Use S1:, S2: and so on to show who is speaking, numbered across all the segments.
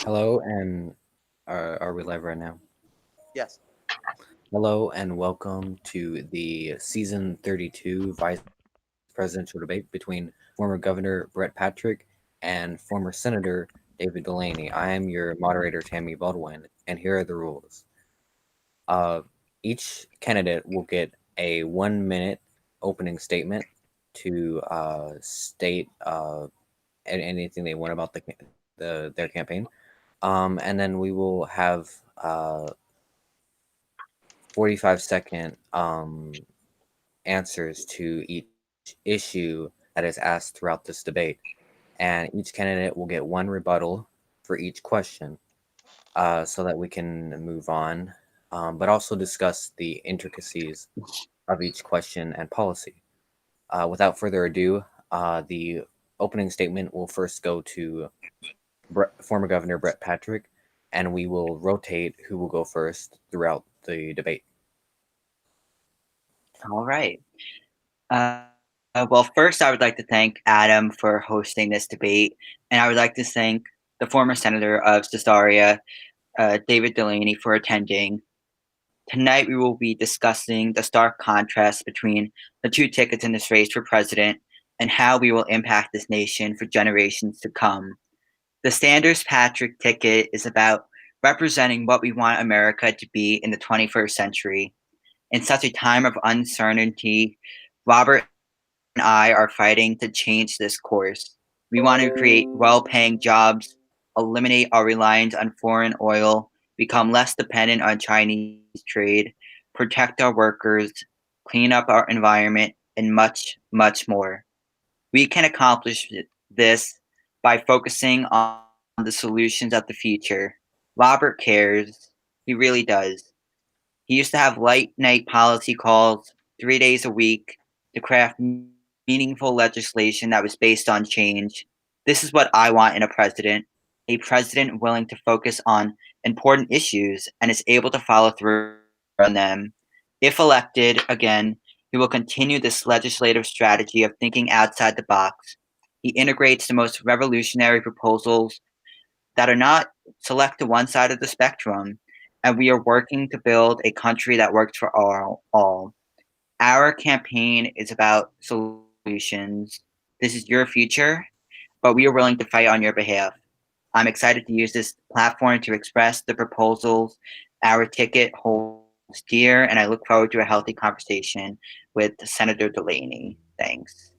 S1: Hello, and are we live right now?
S2: Yes.
S1: Hello, and welcome to the season 32 vice presidential debate between former Governor Brett Patrick and former Senator David Delaney. I am your moderator, Tammy Baldwin, and here are the rules. Uh, each candidate will get a 1 minute opening statement to state anything they want about their campaign. And then we will have 45-second answers to each issue that is asked throughout this debate. And each candidate will get one rebuttal for each question so that we can move on, but also discuss the intricacies of each question and policy. Without further ado, the opening statement will first go to former Governor Brett Patrick, and we will rotate who will go first throughout the debate.
S3: All right. Well, first, I would like to thank Adam for hosting this debate, and I would like to thank the former senator of Cesaria, David Delaney, for attending. Tonight, we will be discussing the stark contrast between the two tickets in this race for president and how we will impact this nation for generations to come. The Sanders Patrick ticket is about representing what we want America to be in the 21st century. In such a time of uncertainty, Robert and I are fighting to change this course. We want to create well paying jobs, eliminate our reliance on foreign oil, become less dependent on Chinese trade, protect our workers, clean up our environment, and much, much more. We can accomplish this by focusing on the solutions of the future. Robert cares. He really does. He used to have late night policy calls 3 days a week to craft meaningful legislation that was based on change. This is what I want in a president willing to focus on important issues and is able to follow through on them. If elected again, he will continue this legislative strategy of thinking outside the box. He integrates the most revolutionary proposals that are not select to one side of the spectrum, and we are working to build a country that works for all. Our campaign is about solutions. This is your future, but we are willing to fight on your behalf. I'm excited to use this platform to express the proposals our ticket holds dear, and I look forward to a healthy conversation with Senator Delaney. Thanks.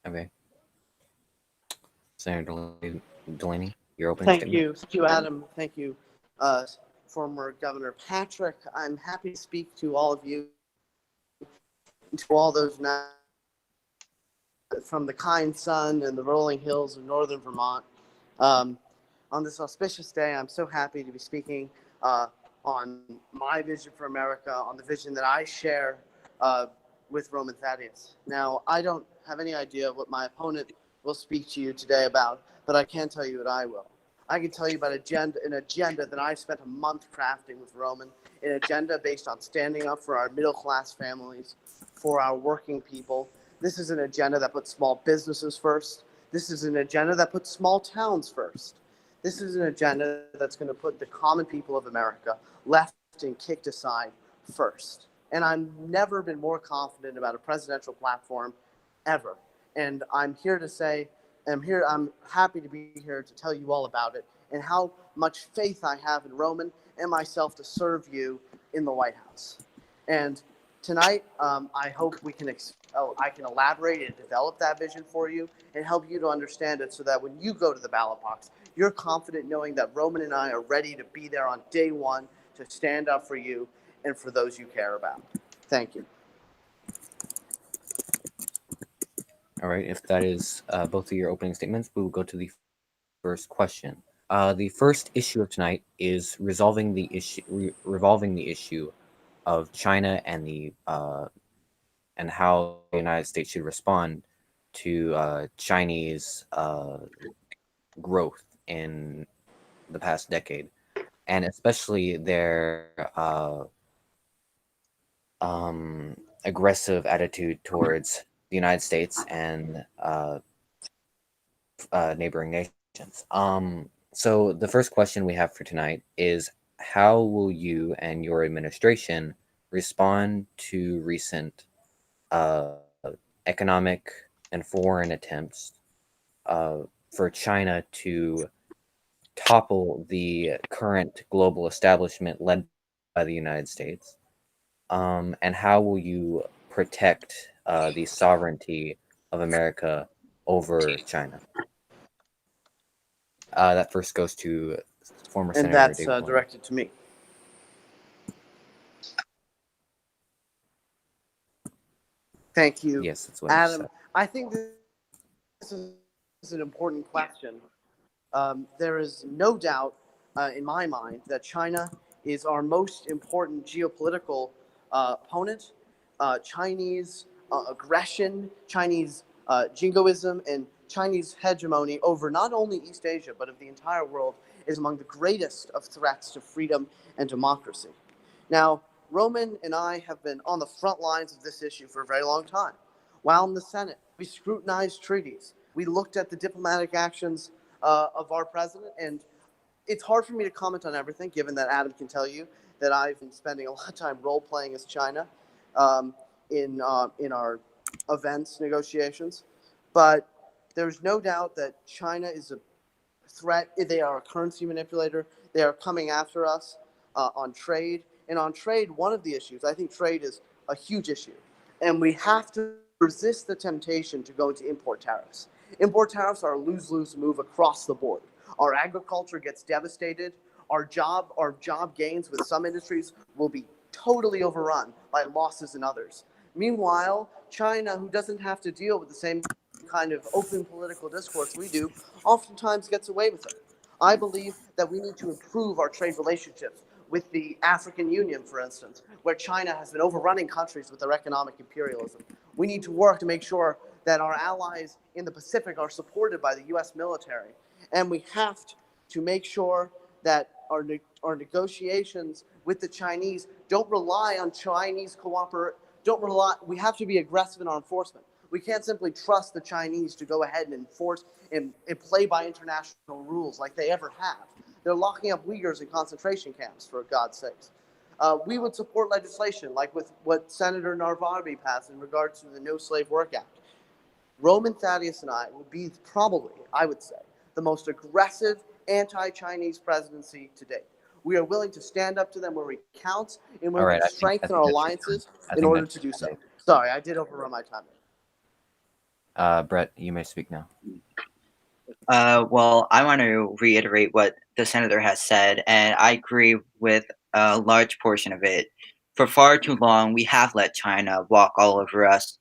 S1: Okay. Senator Delaney, your opening
S2: Thank
S1: statement.
S2: you. Thank you, Adam. Thank you, uh, former Governor Patrick. I'm happy to speak to all of you, to all those now from the kind sun and the rolling hills of northern Vermont. Um, on this auspicious day, I'm so happy to be speaking on my vision for America, on the vision that I share with Roman Thaddeus. Now, I don't have any idea what my opponent will speak to you today about, but I can tell you what I will. I can tell you about an agenda that I spent a month crafting with Roman, an agenda based on standing up for our middle class families, for our working people. This is an agenda that puts small businesses first. This is an agenda that puts small towns first. This is an agenda that's going to put the common people of America left and kicked aside first. And I've never been more confident about a presidential platform ever. And I'm here to say, I'm happy to be here to tell you all about it and how much faith I have in Roman and myself to serve you in the White House. And tonight, I hope I can elaborate and develop that vision for you and help you to understand it so that when you go to the ballot box, you're confident knowing that Roman and I are ready to be there on day one to stand up for you and for those you care about. Thank you.
S1: All right. If that is both of your opening statements, we will go to the first question. The first issue of tonight is revolving the issue of China and the and how the United States should respond to Chinese growth in the past decade, and especially their aggressive attitude towards the United States and neighboring nations. So the first question we have for tonight is, how will you and your administration respond to recent uh, economic and foreign attempts for China to topple the current global establishment led by the United States? And how will you protect the sovereignty of America over China? That first goes to former
S2: And
S1: Senator
S2: that's
S1: David Delaney.
S2: directed to me. Thank you,
S1: Yes, that's what I just
S2: Adam.
S1: said.
S2: I think this is an important question. There is no doubt in my mind that China is our most important geopolitical opponent. Chinese aggression, Chinese jingoism, and Chinese hegemony over not only East Asia but of the entire world is among the greatest of threats to freedom and democracy. Now, Roman and I have been on the front lines of this issue for a very long time. While in the Senate, we scrutinized treaties. We looked at the diplomatic actions of our president, and it's hard for me to comment on everything, given that Adam can tell you that I've been spending a lot of time role playing as China in our events negotiations. But there's no doubt that China is a threat. They are a currency manipulator. They are coming after us on trade. And on trade, one of the issues, I think trade is a huge issue. And we have to resist the temptation to go into import tariffs. Import tariffs are a lose-lose move across the board. Our agriculture gets devastated. Our job gains with some industries will be totally overrun by losses in others. Meanwhile, China, who doesn't have to deal with the same kind of open political discourse we do, oftentimes gets away with it. I believe that we need to improve our trade relationships with the African Union, for instance, where China has been overrunning countries with their economic imperialism. We need to work to make sure that our allies in the Pacific are supported by the U.S. military. And we have to make sure that our negotiations with the Chinese don't rely on Chinese cooperation. Don't rely. We have to be aggressive in our enforcement. We can't simply trust the Chinese to go ahead and enforce and play by international rules like they ever have. They're locking up Uyghurs in concentration camps, for God's sakes. We would support legislation like with what Senator Narvarby passed in regards to the No Slave Work Act. Roman Thaddeus and I will be probably, I would say, the most aggressive anti-Chinese presidency to date. We are willing to stand up to them where it counts, and we're
S1: All
S2: willing
S1: right,
S2: to
S1: I think
S2: strengthen our
S1: that's your turn.
S2: alliances
S1: I
S2: in
S1: think
S2: order
S1: that's
S2: to do so.
S1: your
S2: Sorry, I did overrun my time.
S1: turn. Brett, you may speak now.
S3: Well, I want to reiterate what the senator has said, and I agree with a large portion of it. For far too long, we have let China walk all over us.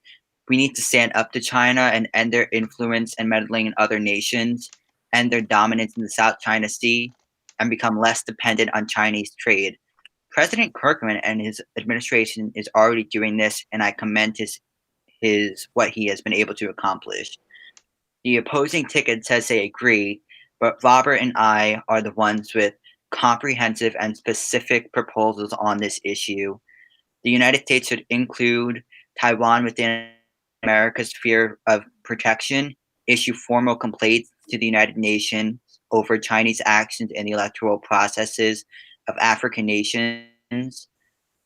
S3: We need to stand up to China and end their influence and meddling in other nations, end their dominance in the South China Sea, and become less dependent on Chinese trade. President Kirkman and his administration is already doing this, and I commend his what he has been able to accomplish. The opposing ticket says they agree, but Robert and I are the ones with comprehensive and specific proposals on this issue. The United States should include Taiwan within America's sphere of protection, issue formal complaints to the United Nations over Chinese actions in the electoral processes of African nations,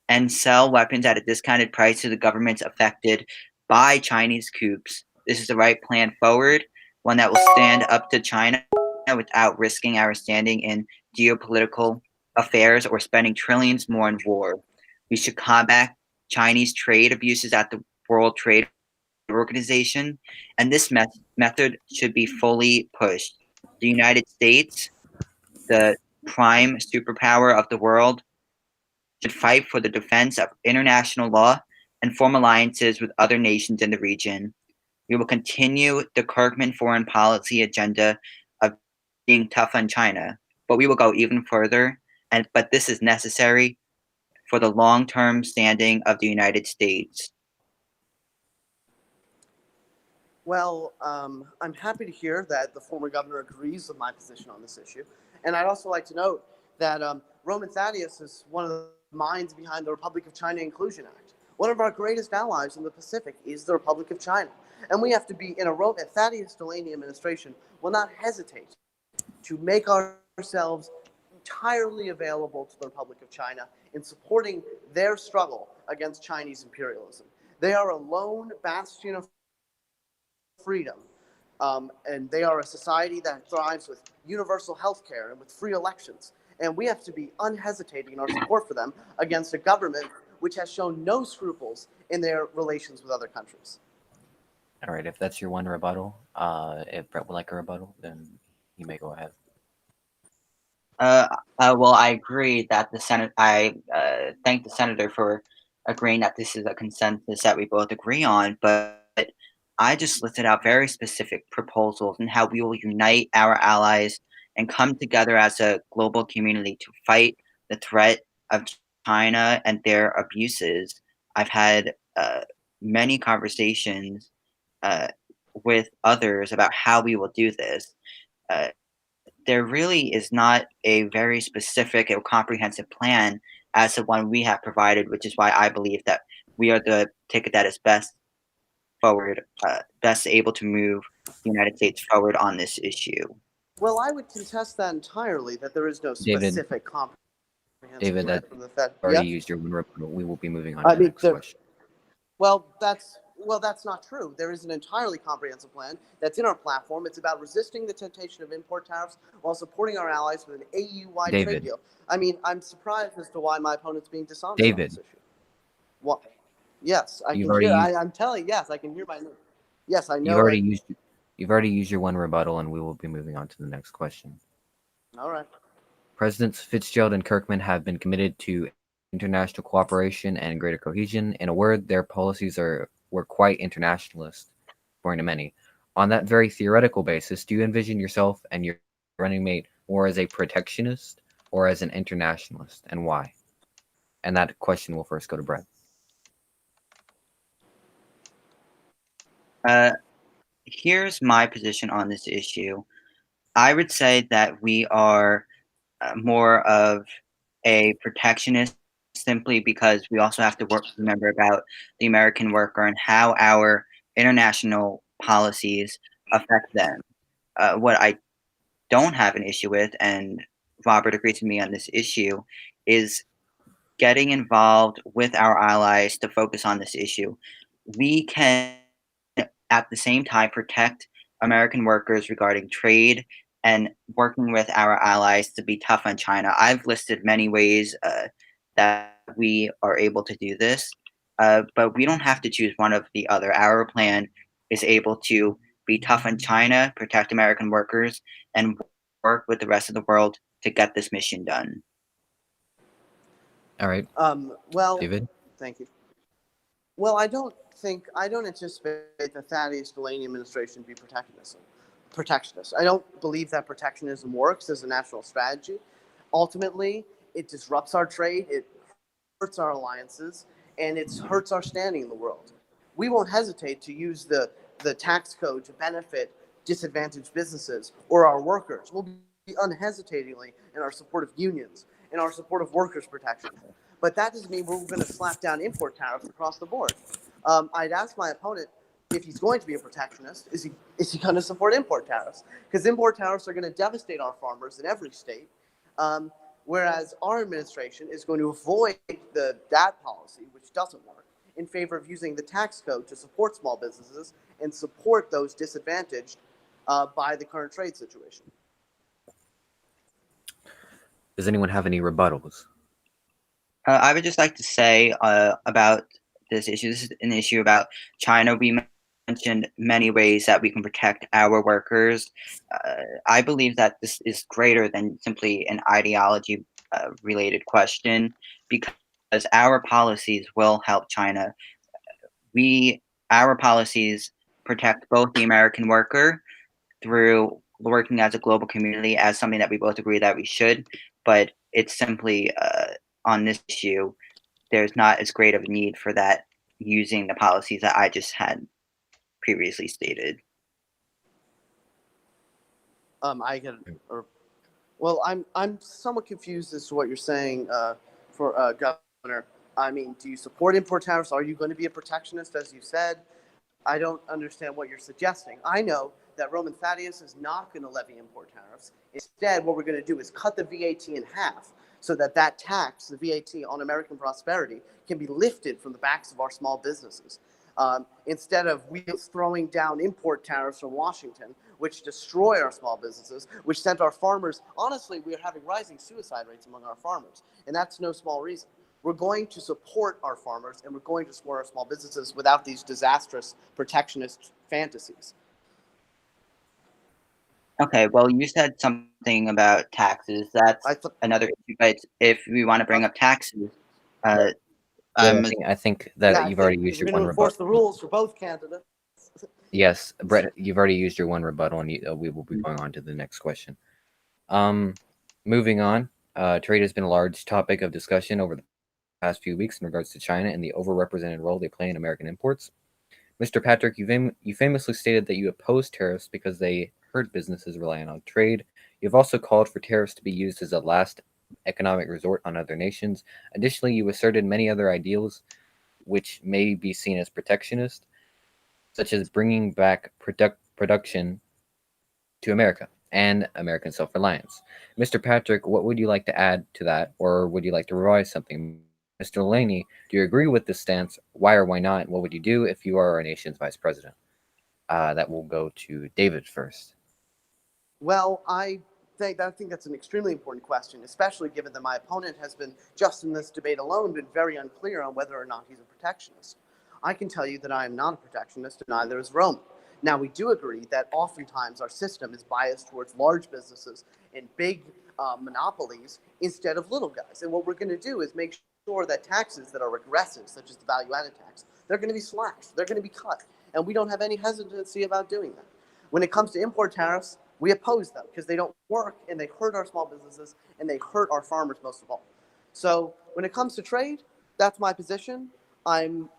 S3: and sell weapons at a discounted price to the governments affected by Chinese coups. This is the right plan forward, one that will stand up to China without risking our standing in geopolitical affairs or spending trillions more in war. We should combat Chinese trade abuses at the World Trade Organization, and this method should be fully pushed. The United States, the prime superpower of the world, should fight for the defense of international law and form alliances with other nations in the region. We will continue the Kirkman foreign policy agenda of being tough on China, but we will go even further. But this is necessary for the long-term standing of the United States.
S2: Well, I'm happy to hear that the former governor agrees with my position on this issue. And I'd also like to note that Roman Thaddeus is one of the minds behind the Republic of China Inclusion Act. One of our greatest allies in the Pacific is the Republic of China. And we have to be in a Thaddeus Delaney administration will not hesitate to make ourselves entirely available to the Republic of China in supporting their struggle against Chinese imperialism. They are a lone bastion of freedom, and they are a society that thrives with universal health care and with free elections. And we have to be unhesitating in our support for them against a government which has shown no scruples in their relations with other countries.
S1: All right, if that's your one rebuttal, if Brett would like a rebuttal, then you may go ahead.
S3: Well, I agree that the Senate. I thank the senator for agreeing that this is a consensus that we both agree on. But I just listed out very specific proposals and how we will unite our allies and come together as a global community to fight the threat of China and their abuses. I've had many conversations uh, with others about how we will do this. Uh, there really is not a very specific or comprehensive plan as the one we have provided, which is why I believe that we are the ticket that is best forward, best able to move the United States forward on this issue.
S2: Well, I would contest that entirely, that there is no
S1: David,
S2: specific comprehensive
S1: David,
S2: plan
S1: that
S2: from the Fed.
S1: already
S2: Yeah?
S1: used your one rebuttal. We will be moving on
S2: I
S1: to the
S2: mean,
S1: next question.
S2: Well, that's not true. There is an entirely comprehensive plan that's in our platform. It's about resisting the temptation of import tariffs while supporting our allies with an AU-wide trade
S1: David,
S2: deal. I mean, I'm surprised as to why my opponent's being dishonest on
S1: David,
S2: this issue. What? Yes, I
S1: you've
S2: can
S1: already
S2: hear.
S1: used
S2: I'm telling. Yes, I can hear my. Yes, I
S1: you've
S2: know.
S1: already used you've already used your one rebuttal, and we will be moving on to the next question.
S2: All right.
S1: Presidents Fitzgerald and Kirkman have been committed to international cooperation and greater cohesion. In a word, their policies were quite internationalist, according to many. On that very theoretical basis, do you envision yourself and your running mate more as a protectionist or as an internationalist, and why? And that question will first go to Brett.
S3: Uh, Here's my position on this issue. I would say that we are more of a protectionist simply because we also have to remember about the American worker and how our international policies affect them. What I don't have an issue with, and Robert agrees with me on this issue, is getting involved with our allies to focus on this issue. We can, at the same time, protect American workers regarding trade and working with our allies to be tough on China. I've listed many ways that we are able to do this, but we don't have to choose one of the other. Our plan is able to be tough on China, protect American workers, and work with the rest of the world to get this mission done.
S1: All right,
S2: Well,
S1: David.
S2: thank you. Well, I don't anticipate the Thaddeus Delaney administration to be protectionist. I don't believe that protectionism works as a national strategy. Ultimately, it disrupts our trade, it hurts our alliances, and it hurts our standing in the world. We won't hesitate to use the tax code to benefit disadvantaged businesses or our workers. We'll be unhesitatingly in our support of unions, in our support of workers' protection. But that doesn't mean we're going to slap down import tariffs across the board. I'd ask my opponent if he's going to be a protectionist, is he going to support import tariffs? Because import tariffs are going to devastate our farmers in every state, whereas our administration is going to avoid that policy, which doesn't work, in favor of using the tax code to support small businesses and support those disadvantaged by the current trade situation.
S1: Does anyone have any rebuttals?
S3: I would just like to say about this issue. This is an issue about China. We mentioned many ways that we can protect our workers. I believe that this is greater than simply an ideology related question because our policies will help China. Our policies protect both the American worker through working as a global community as something that we both agree that we should, but it's simply on this issue, there's not as great of a need for that using the policies that I just had previously stated.
S2: I get, or well, I'm somewhat confused as to what you're saying for Governor. I mean, do you support import tariffs? Are you going to be a protectionist, as you said? I don't understand what you're suggesting. I know that Roman Thaddeus is not going to levy import tariffs. Instead, what we're going to do is cut the VAT in half so that that tax, the VAT on American prosperity, can be lifted from the backs of our small businesses. Instead of we throwing down import tariffs from Washington, which destroy our small businesses, which sent our farmers, honestly, we are having rising suicide rates among our farmers, and that's no small reason. We're going to support our farmers and we're going to support our small businesses without these disastrous protectionist fantasies.
S3: Okay, well, you said something about taxes. That's another issue, but if we want to bring up taxes,
S1: I think that you've already used your one
S2: rebuttal. We're going to enforce the rules for both candidates.
S1: Yes, Brett, you've already used your one rebuttal, and we will be going on to the next question. Moving on, trade has been a large topic of discussion over the past few weeks in regards to China and the overrepresented role they play in American imports. Mr. Patrick, you famously stated that you oppose tariffs because they hurt businesses relying on trade. You've also called for tariffs to be used as a last economic resort on other nations. Additionally, you asserted many other ideals which may be seen as protectionist, such as bringing back production to America and American self-reliance. Mr. Patrick, what would you like to add to that, or would you like to revise something? Mr. Delaney, do you agree with this stance? Why or why not? What would you do if you are our nation's vice president? That will go to David first.
S2: Well, I think that's an extremely important question, especially given that my opponent has been, just in this debate alone, been very unclear on whether or not he's a protectionist. I can tell you that I am not a protectionist, and neither is Roman. Now, we do agree that oftentimes our system is biased towards large businesses and big monopolies instead of little guys. And what we're going to do is make sure that taxes that are regressive, such as the value-added tax, they're going to be slashed, they're going to be cut, and we don't have any hesitancy about doing that. When it comes to import tariffs, we oppose them because they don't work and they hurt our small businesses and they hurt our farmers most of all. So when it comes to trade, that's my position. I'm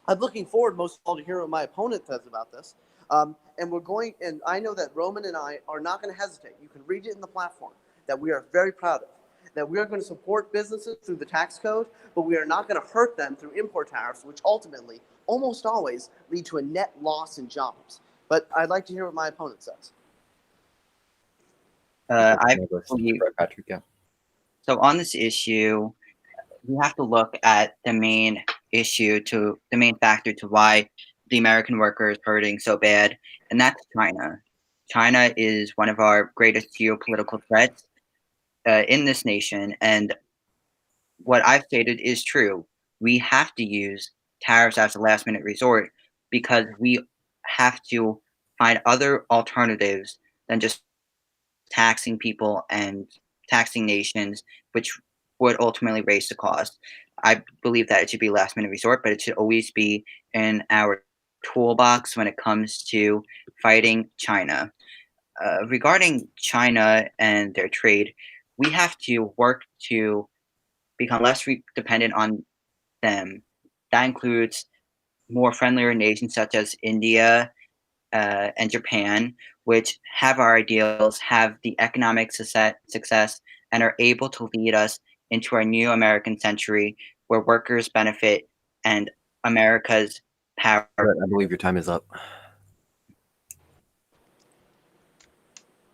S2: looking forward most of all to hear what my opponent says about this. And I know that Roman and I are not going to hesitate. You can read it in the platform that we are very proud of, that we are going to support businesses through the tax code, but we are not going to hurt them through import tariffs, which ultimately, almost always, lead to a net loss in jobs. But I'd like to hear what my opponent says.
S1: Patrick, yeah.
S3: So on this issue, we have to look at the main factor to why the American worker is hurting so bad, and that's China. China is one of our greatest geopolitical threats in this nation, and what I've stated is true. We have to use tariffs as a last-minute resort because we have to find other alternatives than just taxing people and taxing nations, which would ultimately raise the cost. I believe that it should be last-minute resort, but it should always be in our toolbox when it comes to fighting China. Regarding China and their trade, we have to work to become less dependent on them. That includes more friendlier nations such as India and Japan, which have our ideals, have the economic success, and are able to lead us into our new American century where workers benefit and America's power.
S1: I believe your time is up.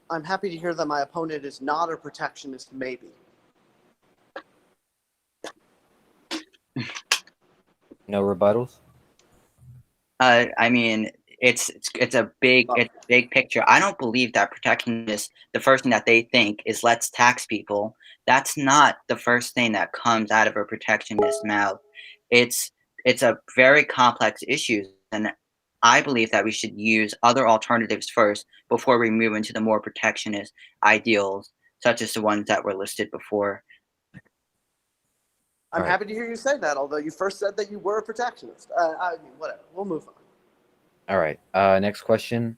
S2: I'm happy to hear that my opponent is not a protectionist, maybe.
S1: No rebuttals?
S3: I mean, it's a big picture. I don't believe that protectionists, the first thing that they think is let's tax people. That's not the first thing that comes out of a protectionist mouth. It's a very complex issue, and I believe that we should use other alternatives first before we move into the more protectionist ideals, such as the ones that were listed before.
S2: I'm happy to hear you say that, although you first said that you were a protectionist. I mean, whatever. We'll move on.
S1: All right. Next question.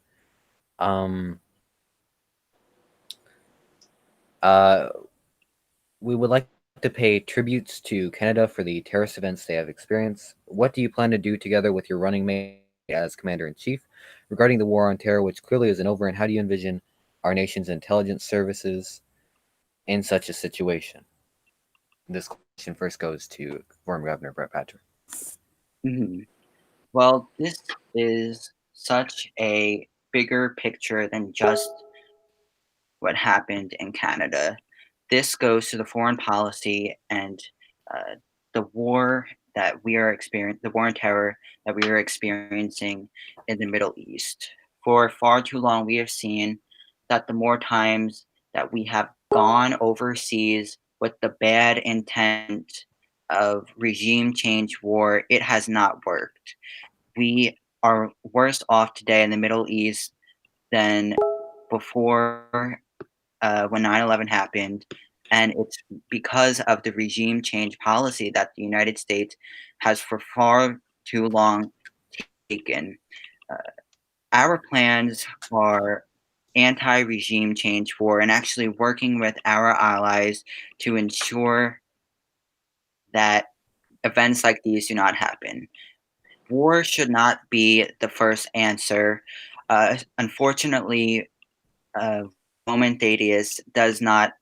S1: We would like to pay tributes to Canada for the terrorist events they have experienced. What do you plan to do together with your running mate as Commander-in-Chief regarding the war on terror, which clearly isn't over, and how do you envision our nation's intelligence services in such a situation? This question first goes to former Governor Brett Patrick.
S3: Mm-hmm. Well, this is such a bigger picture than just what happened in Canada. This goes to the foreign policy and uh, the war the war and terror that we are experiencing in the Middle East. For far too long, we have seen that the more times that we have gone overseas with the bad intent of regime change war, it has not worked. We are worse off today in the Middle East than before when 9/11 happened, and it's because of the regime change policy that the United States has for far too long taken. Uh, our plans are anti-regime change for and actually working with our allies to ensure that events like these do not happen. War should not be the first answer. Unfortunately, uh, Roman Thaddeus does not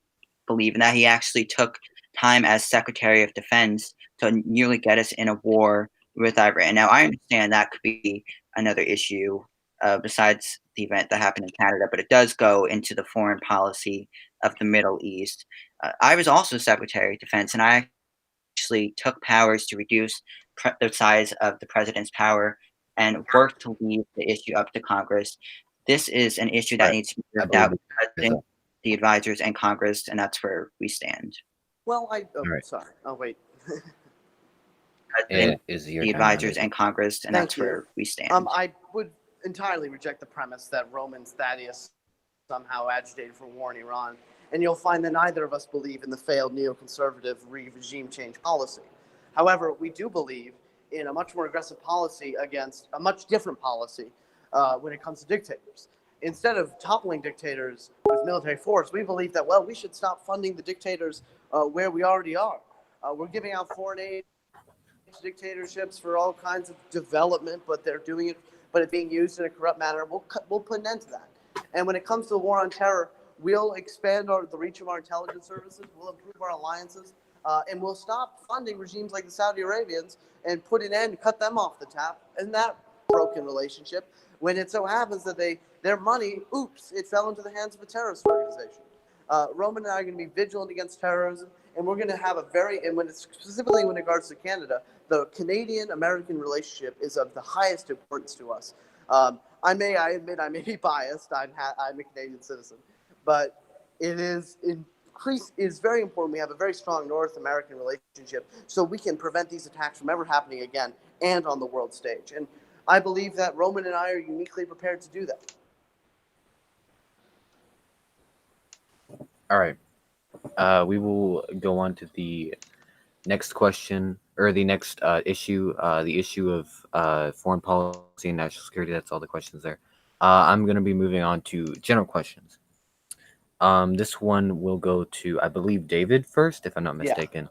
S3: believe in that. He actually took time as Secretary of Defense to nearly get us in a war with Iran. Now, I understand that could be another issue besides the event that happened in Canada, but it does go into the foreign policy of the Middle East. I was also Secretary of Defense, and I actually took powers to reduce the size of the president's power and worked to leave the issue up to Congress. This is an issue that
S1: Right.
S3: needs to be
S1: I
S3: worked
S1: believe
S3: out with
S1: it
S3: the
S1: is
S3: president, the advisors, and Congress, and that's where we stand.
S2: Well,
S1: all right.
S2: sorry. Oh, wait.
S3: President,
S1: It is your
S3: the
S1: time now,
S3: advisors,
S1: David.
S3: and Congress, and
S2: Thank
S3: that's
S2: you.
S3: where we stand.
S2: I would entirely reject the premise that Roman Thaddeus somehow agitated for war in Iran, and you'll find that neither of us believe in the failed neoconservative regime change policy. However, we do believe in a much more aggressive policy against a much different policy when it comes to dictators. Instead of toppling dictators with military force, we believe that, well, we should stop funding the dictators where we already are. We're giving out foreign aid dictatorships for all kinds of development, but they're doing it, but it's being used in a corrupt manner. We'll put an end to that. And when it comes to the war on terror, we'll expand the reach of our intelligence services. We'll improve our alliances, and we'll stop funding regimes like the Saudi Arabians and put an end, cut them off the tap. And that broken relationship, when it so happens that their money, it fell into the hands of a terrorist organization. Roman and I are going to be vigilant against terrorism, and we're going to have and when it's specifically when it regards to Canada, the Canadian-American relationship is of the highest importance to us. I admit I may be biased. I'm a Canadian citizen, but it is very important we have a very strong North American relationship so we can prevent these attacks from ever happening again and on the world stage. And I believe that Roman and I are uniquely prepared to do that.
S1: All right. We will go on to the next question or the next issue, the issue of foreign policy and national security. That's all the questions there. I'm going to be moving on to general questions. This one will go to, I believe, David first, if I'm not mistaken.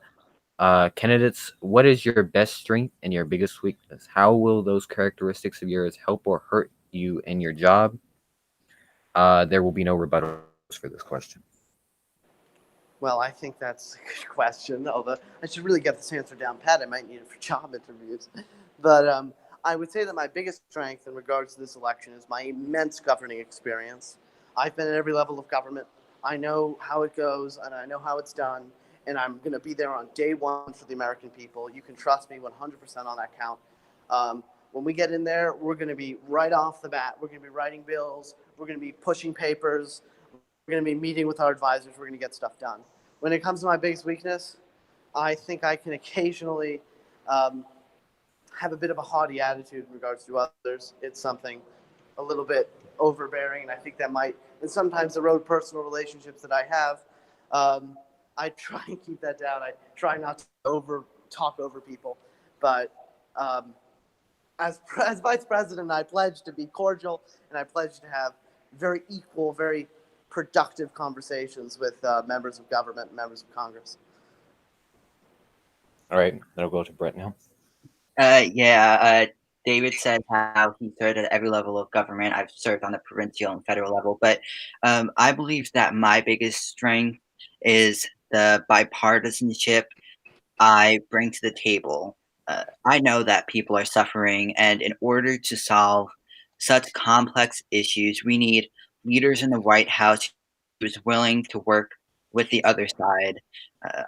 S1: Candidates, what is your best strength and your biggest weakness? How will those characteristics of yours help or hurt you in your job? There will be no rebuttals for this question.
S2: Well, I think that's a good question. Although I should really get this answer down pat. I might need it for job interviews. But I would say that my biggest strength in regards to this election is my immense governing experience. I've been at every level of government. I know how it goes, and I know how it's done. And I'm going to be there on day one for the American people. You can trust me 100% on that count. When we get in there, we're going to be right off the bat. We're going to be writing bills. We're going to be pushing papers. We're going to be meeting with our advisors. We're going to get stuff done. When it comes to my biggest weakness, I think I can occasionally have a bit of a haughty attitude in regards to others. It's something a little bit overbearing, and I think that might, and sometimes erode personal relationships that I have. I try and keep that down. I try not to talk over people, but as vice president, I pledge to be cordial, and I pledge to have very equal, very productive conversations with members of government and members of Congress.
S1: All right, that'll go to Brett now.
S3: David said how he served at every level of government. I've served on the provincial and federal level, but I believe that my biggest strength is the bipartisanship I bring to the table. I know that people are suffering, and in order to solve such complex issues. We need leaders in the White House who's willing to work with the other side.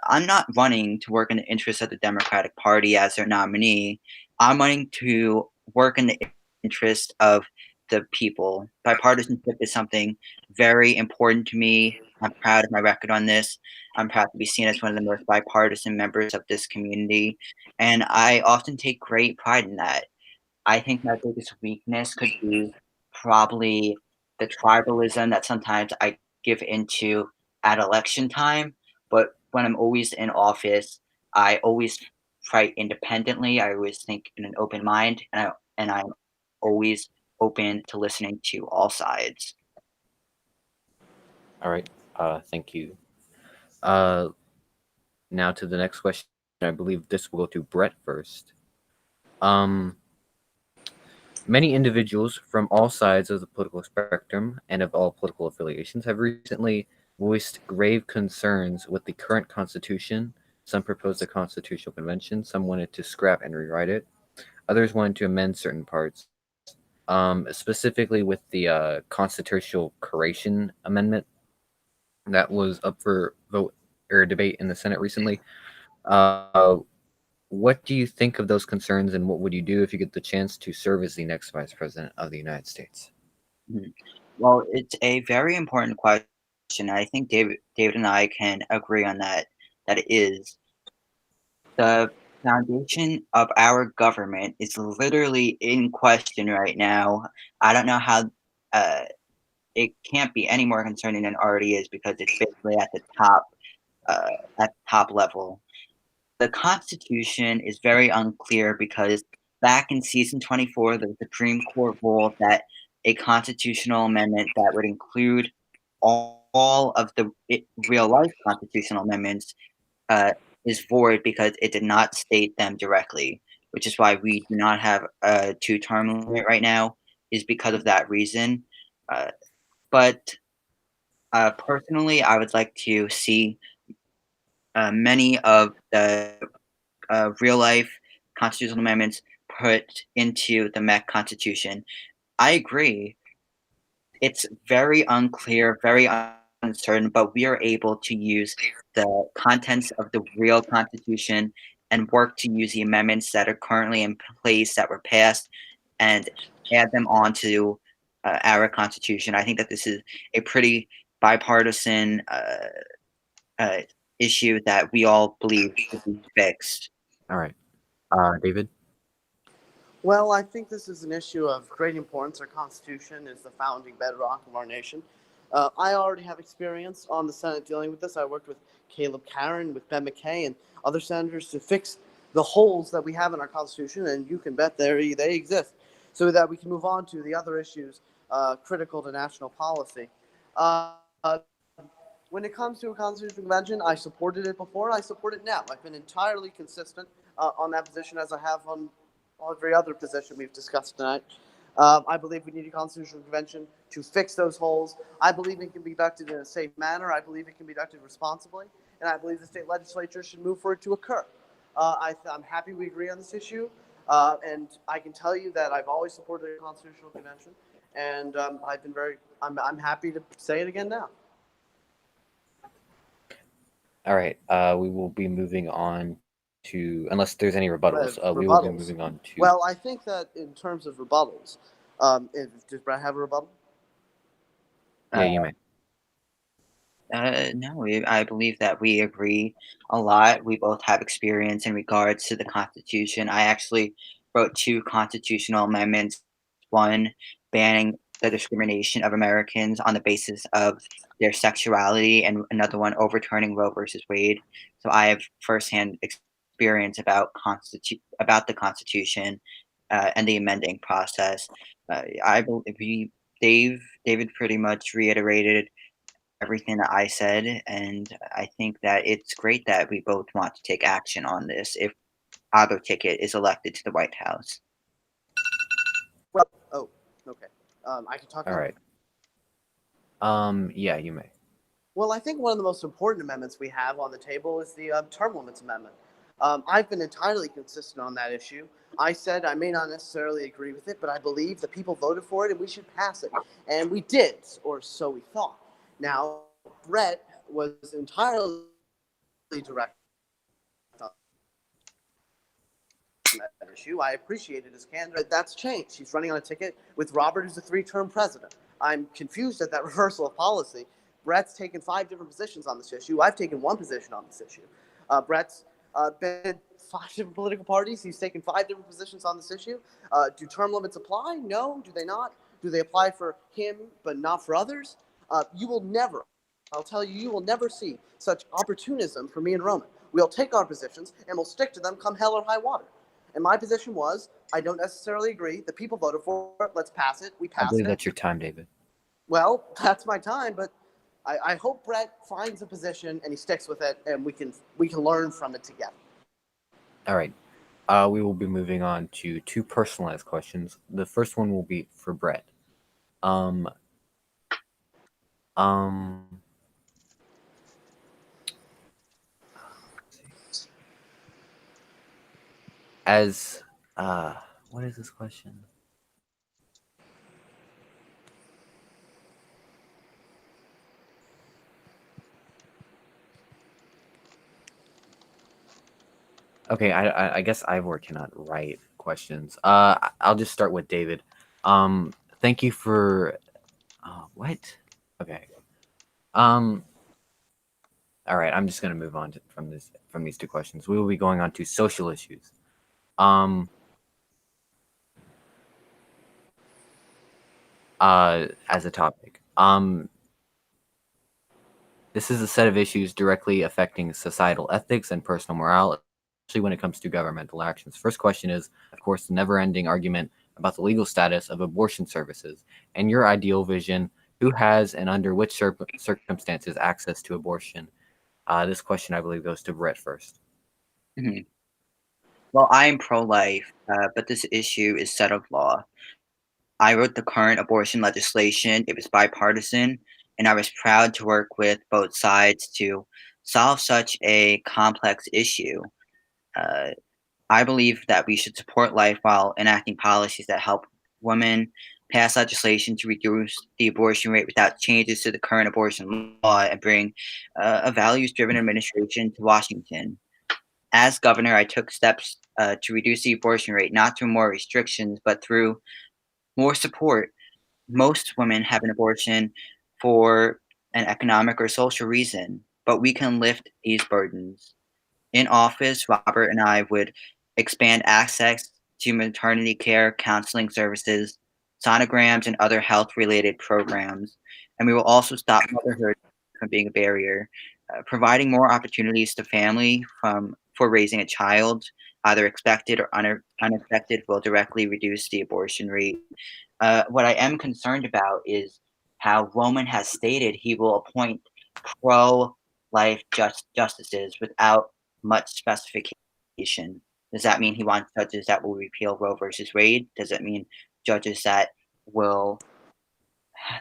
S3: I'm not running to work in the interest of the Democratic Party as their nominee. I'm running to work in the interest of the people. Bipartisanship is something very important to me. I'm proud of my record on this. I'm proud to be seen as one of the most bipartisan members of this community, and I often take great pride in that. I think my biggest weakness could be probably the tribalism that sometimes I give into at election time, but when I'm always in office, I always fight independently. I always think in an open mind, and I'm always open to listening to all sides.
S1: All right. Thank you. Uh, Now to the next question. I believe this will go to Brett first. Um, Many individuals from all sides of the political spectrum and of all political affiliations have recently voiced grave concerns with the current Constitution. Some proposed a constitutional convention, some wanted to scrap and rewrite it, others wanted to amend certain parts. Specifically with the constitutional curation amendment that was up for vote or debate in the Senate recently. Uh, what do you think of those concerns, and what would you do if you get the chance to serve as the next Vice President of the United States?
S3: Mhm. Well, it's a very important question. I think David and I can agree on that. That it is the foundation of our government is literally in question right now. I don't know how uh, it can't be any more concerning than it already is because it's basically uh, at the top level. The Constitution is very unclear because back in season 24, the Supreme Court ruled that a constitutional amendment that would include all of the real life constitutional amendments uh, is void because it did not state them directly, which is why we do not have a two-term limit right now, is because of that reason. Uh, but personally, I would like to see many of the real life constitutional amendments put into the MEC Constitution. I agree. It's very unclear, very uncertain, but we are able to use the contents of the real Constitution and work to use the amendments that are currently in place that were passed and add them onto our Constitution. I think that this is a pretty bipartisan uh, issue that we all believe should be fixed.
S1: All right. David?
S2: Well, I think this is an issue of great importance. Our Constitution is the founding bedrock of our nation. I already have experience on the Senate dealing with this. I worked with Caleb Caron, with Ben McKay, and other senators to fix the holes that we have in our Constitution, and you can bet they exist, so that we can move on to the other issues critical to national policy. Uh, when it comes to a constitutional convention, I supported it before. I support it now. I've been entirely consistent on that position as I have on every other position we've discussed tonight. I believe we need a constitutional convention to fix those holes. I believe it can be conducted in a safe manner. I believe it can be conducted responsibly, and I believe the state legislature should move for it to occur. I'm happy we agree on this issue, and I can tell you that I've always supported a constitutional convention, and I've been very. I'm happy to say it again now.
S1: All right. We will be moving on to, unless there's any rebuttals, we will be
S2: Rebuttals.
S1: moving on to.
S2: Well, I think that in terms of rebuttals, does Brett have a rebuttal?
S1: Yeah, you may.
S3: No, I believe that we agree a lot. We both have experience in regards to the Constitution. I actually wrote two constitutional amendments, one banning the discrimination of Americans on the basis of their sexuality, and another one overturning Roe versus Wade. So I have firsthand experience about the Constitution and the amending process. I believe David pretty much reiterated everything that I said, and I think that it's great that we both want to take action on this if either ticket is elected to the White House.
S2: Well, oh, okay. I can talk
S1: All
S2: now.
S1: right. Yeah, you may.
S2: Well, I think one of the most important amendments we have on the table is the term limits amendment. I've been entirely consistent on that issue. I said I may not necessarily agree with it, but I believe the people voted for it and we should pass it. And we did, or so we thought. Now, Brett was entirely direct on that issue. I appreciated his candor. That's changed. He's running on a ticket with Robert, who's a 3-term president. I'm confused at that reversal of policy. Brett's taken 5 different positions on this issue. I've taken 1 position on this issue. Brett's been in 5 different political parties. He's taken 5 different positions on this issue. Do term limits apply? No. Do they not? Do they apply for him but not for others? You will never, I'll tell you, you will never see such opportunism from me and Roman. We'll take our positions and we'll stick to them come hell or high water. And my position was, I don't necessarily agree. The people voted for it. Let's pass it. We
S1: I
S2: passed
S1: believe
S2: it.
S1: that's your time, David.
S2: Well, that's my time, but I hope Brett finds a position and he sticks with it, and we can learn from it together.
S1: All right. We will be moving on to 2 personalized questions. The first one will be for Brett. Um, as what is this question? Okay, I guess Ivor cannot write questions. I'll just start with David. Thank you for what? Okay. All right, I'm just gonna move on from these 2 questions. We will be going on to social issues. As a topic. This is a set of issues directly affecting societal ethics and personal morale, especially when it comes to governmental actions. First question is, of course, the never-ending argument about the legal status of abortion services. In your ideal vision, who has and under which circumstances access to abortion? This question, I believe, goes to Brett first.
S3: Mhm. Well, I am pro-life, but this issue is set of law. I wrote the current abortion legislation. It was bipartisan, and I was proud to work with both sides to solve such a complex issue. Uh, I believe that we should support life while enacting policies that help women, pass legislation to reduce the abortion rate without changes to the current abortion law, and bring a values-driven administration to Washington. As governor, I took steps to reduce the abortion rate, not through more restrictions, but through more support. Most women have an abortion for an economic or social reason, but we can lift these burdens. In office, Robert and I would expand access to maternity care, counseling services, sonograms, and other health-related programs. And we will also stop motherhood from being a barrier, providing more opportunities to family for raising a child, either expected or unexpected, will directly reduce the abortion rate. What I am concerned about is how Roman has stated he will appoint pro-life justices without much specification. Does that mean he wants judges that will repeal Roe versus Wade? Does it mean judges that will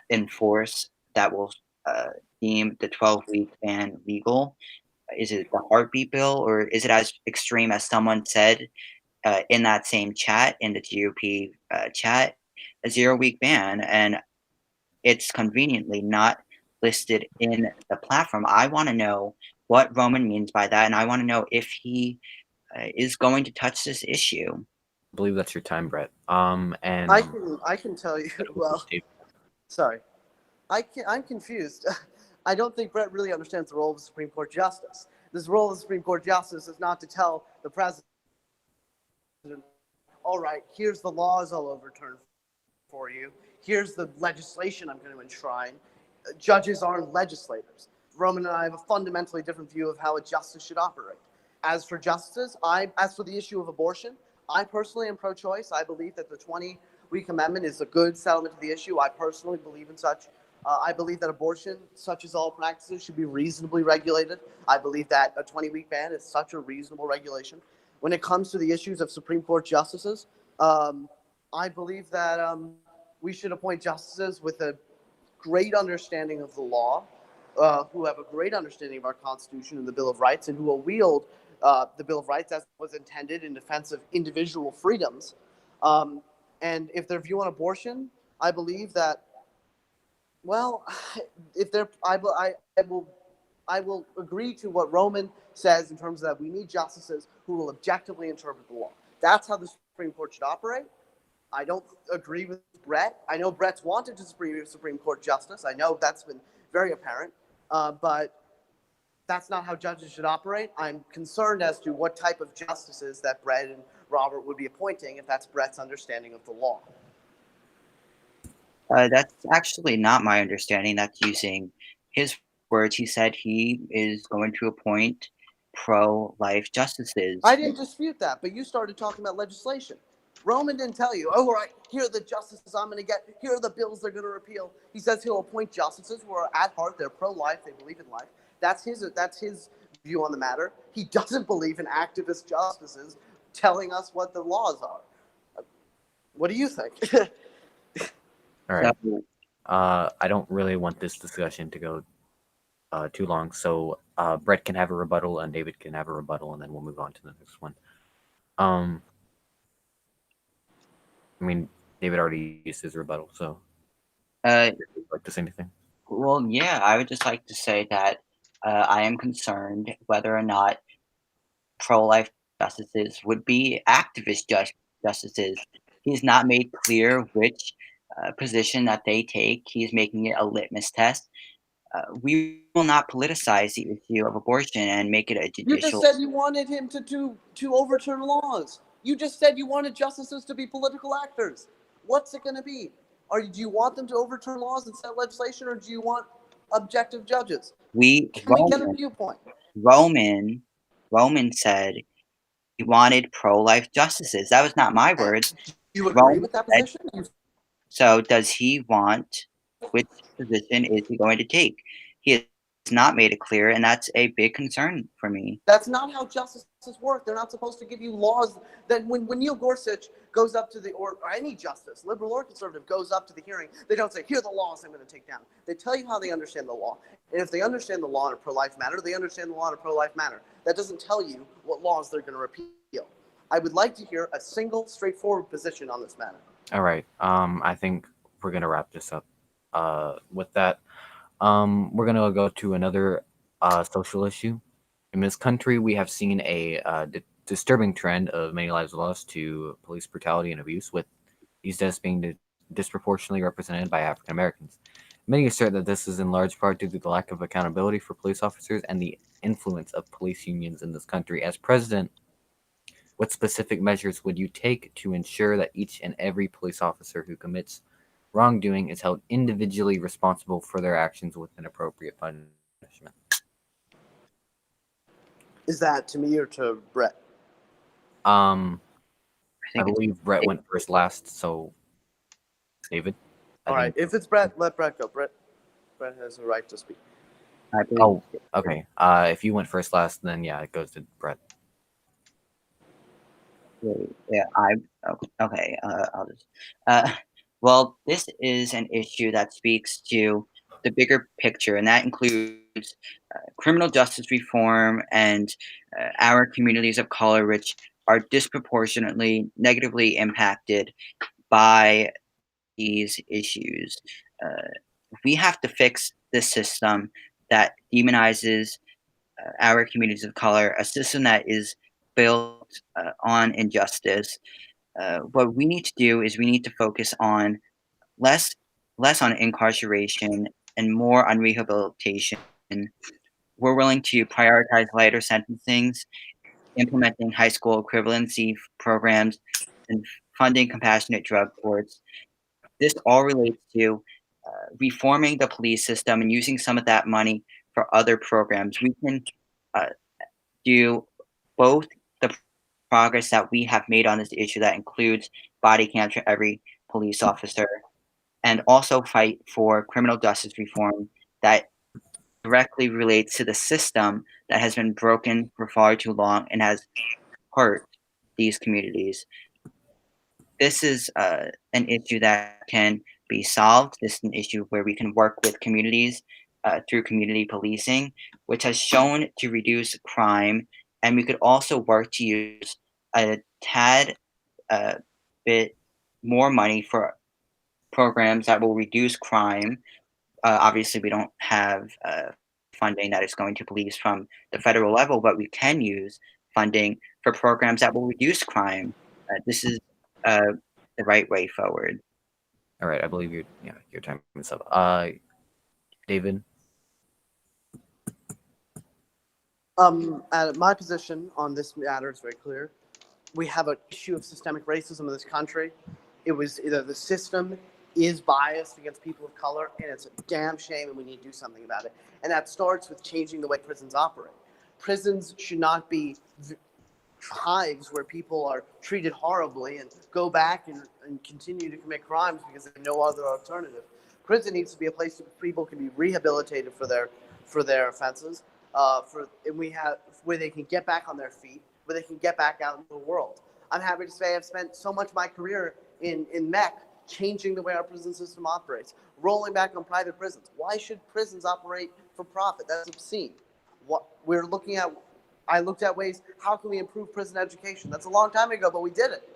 S3: enforce, that will deem the 12-week ban legal? Is it the heartbeat bill, or is it as extreme as someone said in that same chat, in the GOP chat, a 0-week ban? And it's conveniently not listed in the platform. I want to know what Roman means by that, and I want to know if he is going to touch this issue.
S1: I believe that's your time, Brett. And
S2: I can tell you. Well, sorry, I'm confused. I don't think Brett really understands the role of the Supreme Court justice. This role of the Supreme Court justice is not to tell the president, all right, here's the laws I'll overturn for you. Here's the legislation I'm going to enshrine. Judges aren't legislators. Roman and I have a fundamentally different view of how a justice should operate. As for justice, as for the issue of abortion, I personally am pro-choice. I believe that the 20-week amendment is a good settlement to the issue. I personally believe in such. I believe that abortion, such as all practices, should be reasonably regulated. I believe that a 20-week ban is such a reasonable regulation. When it comes to the issues of Supreme Court justices, I believe that we should appoint justices with a great understanding of the law, who have a great understanding of our Constitution and the Bill of Rights, and who will wield the Bill of Rights as was intended in defense of individual freedoms. And if their view on abortion, I believe that, well, if they're, I will agree to what Roman says in terms of that we need justices who will objectively interpret the law. That's how the Supreme Court should operate. I don't agree with Brett. I know Brett's wanted to Supreme Court justice. I know that's been very apparent, but that's not how judges should operate. I'm concerned as to what type of justices that Brett and Robert would be appointing if that's Brett's understanding of the law.
S3: That's actually not my understanding. That's using his words. He said he is going to appoint pro-life justices.
S2: I didn't dispute that, but you started talking about legislation. Roman didn't tell you, oh, right, here are the justices I'm going to get. Here are the bills they're going to repeal. He says he'll appoint justices who are at heart, they're pro-life, they believe in life. That's his view on the matter. He doesn't believe in activist justices telling us what the laws are. What do you think?
S1: All right.
S3: So,
S1: I don't really want this discussion to go too long, so Brett can have a rebuttal and David can have a rebuttal, and then we'll move on to the next one. I mean, David already used his rebuttal, so would you like to say anything?
S3: well, yeah, I would just like to say that I am concerned whether or not pro-life justices would be activist justices. He's not made clear which position that they take. He's making it a litmus test. We will not politicize the issue of abortion and make it a
S2: You just
S3: judicial.
S2: said you wanted him to overturn laws. You just said you wanted justices to be political actors. What's it going to be? Do you want them to overturn laws and set legislation, or do you want objective judges? Can we get a viewpoint?
S3: Roman said he wanted pro-life justices. That was not my words.
S2: Do you agree
S3: Roman
S2: with that
S3: said,
S2: position?
S3: so does he want, which position is he going to take? He has not made it clear, and that's a big concern for me.
S2: That's not how justices work. They're not supposed to give you laws. That when Neil Gorsuch goes up to or any justice, liberal or conservative, goes up to the hearing, they don't say, here are the laws I'm going to take down. They tell you how they understand the law. And if they understand the law in a pro-life manner, they understand the law in a pro-life manner. That doesn't tell you what laws they're going to repeal. I would like to hear a single, straightforward position on this matter.
S1: All right. I think we're gonna wrap this up. With that, we're gonna go to another social issue. In this country, we have seen a disturbing trend of many lives lost to police brutality and abuse, with these deaths being disproportionately represented by African Americans. Many assert that this is in large part due to the lack of accountability for police officers and the influence of police unions in this country. As president, what specific measures would you take to ensure that each and every police officer who commits wrongdoing is held individually responsible for their actions with an appropriate punishment?
S2: Is that to me or to Brett?
S1: I
S3: I think
S1: believe Brett went first last, so David.
S2: All right. If it's Brett, let Brett go. Brett has a right to speak.
S3: I believe
S1: Oh, okay. If you went first last, then yeah, it goes to Brett.
S3: yeah, okay. I'll just. Well, this is an issue that speaks to the bigger picture, and that includes criminal justice reform and our communities of color, which are disproportionately negatively impacted by these issues. We have to fix this system that demonizes our communities of color, a system that is built on injustice. What we need to do is we need to focus on less on incarceration and more on rehabilitation. We're willing to prioritize lighter sentencings, implementing high school equivalency programs, and funding compassionate drug courts. This all relates to reforming the police system and using some of that money for other programs. We can uh, do both the progress that we have made on this issue that includes body cams for every police officer, and also fight for criminal justice reform that directly relates to the system that has been broken for far too long and has hurt these communities. This is an issue that can be solved. This is an issue where we can work with communities through community policing, which has shown to reduce crime and we could also work to use a tad bit more money for programs that will reduce crime. Obviously, we don't have funding that is going to police from the federal level, but we can use funding for programs that will reduce crime. This is uh, the right way forward.
S1: All right, I believe your time is up. David.
S2: My position on this matter is very clear. We have an issue of systemic racism in this country. It was either the system is biased against people of color, and it's a damn shame, and we need to do something about it. And that starts with changing the way prisons operate. Prisons should not be hives where people are treated horribly and go back and continue to commit crimes because they have no other alternative. Prison needs to be a place where people can be rehabilitated for their offenses, and we have where they can get back on their feet, where they can get back out into the world. I'm happy to say I've spent so much of my career in MEC changing the way our prison system operates, rolling back on private prisons. Why should prisons operate for profit? That's obscene. What we're looking at, I looked at ways, how can we improve prison education? That's a long time ago, but we did it.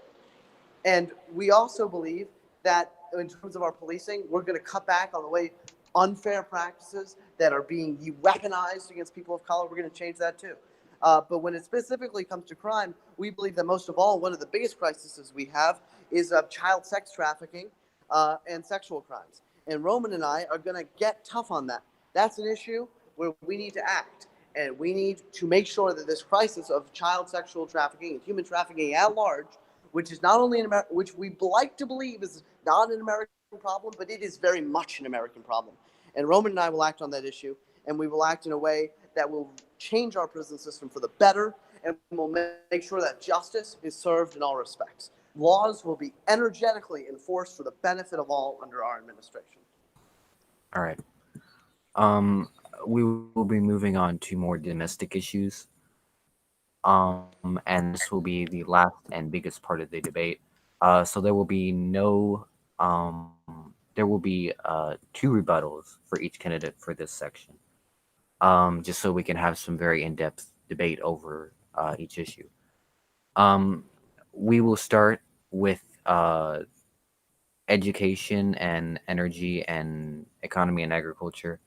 S2: And we also believe that in terms of our policing, we're going to cut back on the way unfair practices that are being weaponized against people of color. We're going to change that too. But when it specifically comes to crime, we believe that most of all, one of the biggest crises we have is child sex trafficking and sexual crimes. And Roman and I are going to get tough on that. That's an issue where we need to act. And we need to make sure that this crisis of child sexual trafficking and human trafficking at large, which is not only which we like to believe is not an American problem, but it is very much an American problem. And Roman and I will act on that issue, and we will act in a way that will change our prison system for the better, and will make sure that justice is served in all respects. Laws will be energetically enforced for the benefit of all under our administration.
S1: All right. We will be moving on to more domestic issues. And this will be the last and biggest part of the debate. So there will be there will be two rebuttals for each candidate for this section. Just so we can have some very in-depth debate over each issue. We will start with education and energy and economy and agriculture.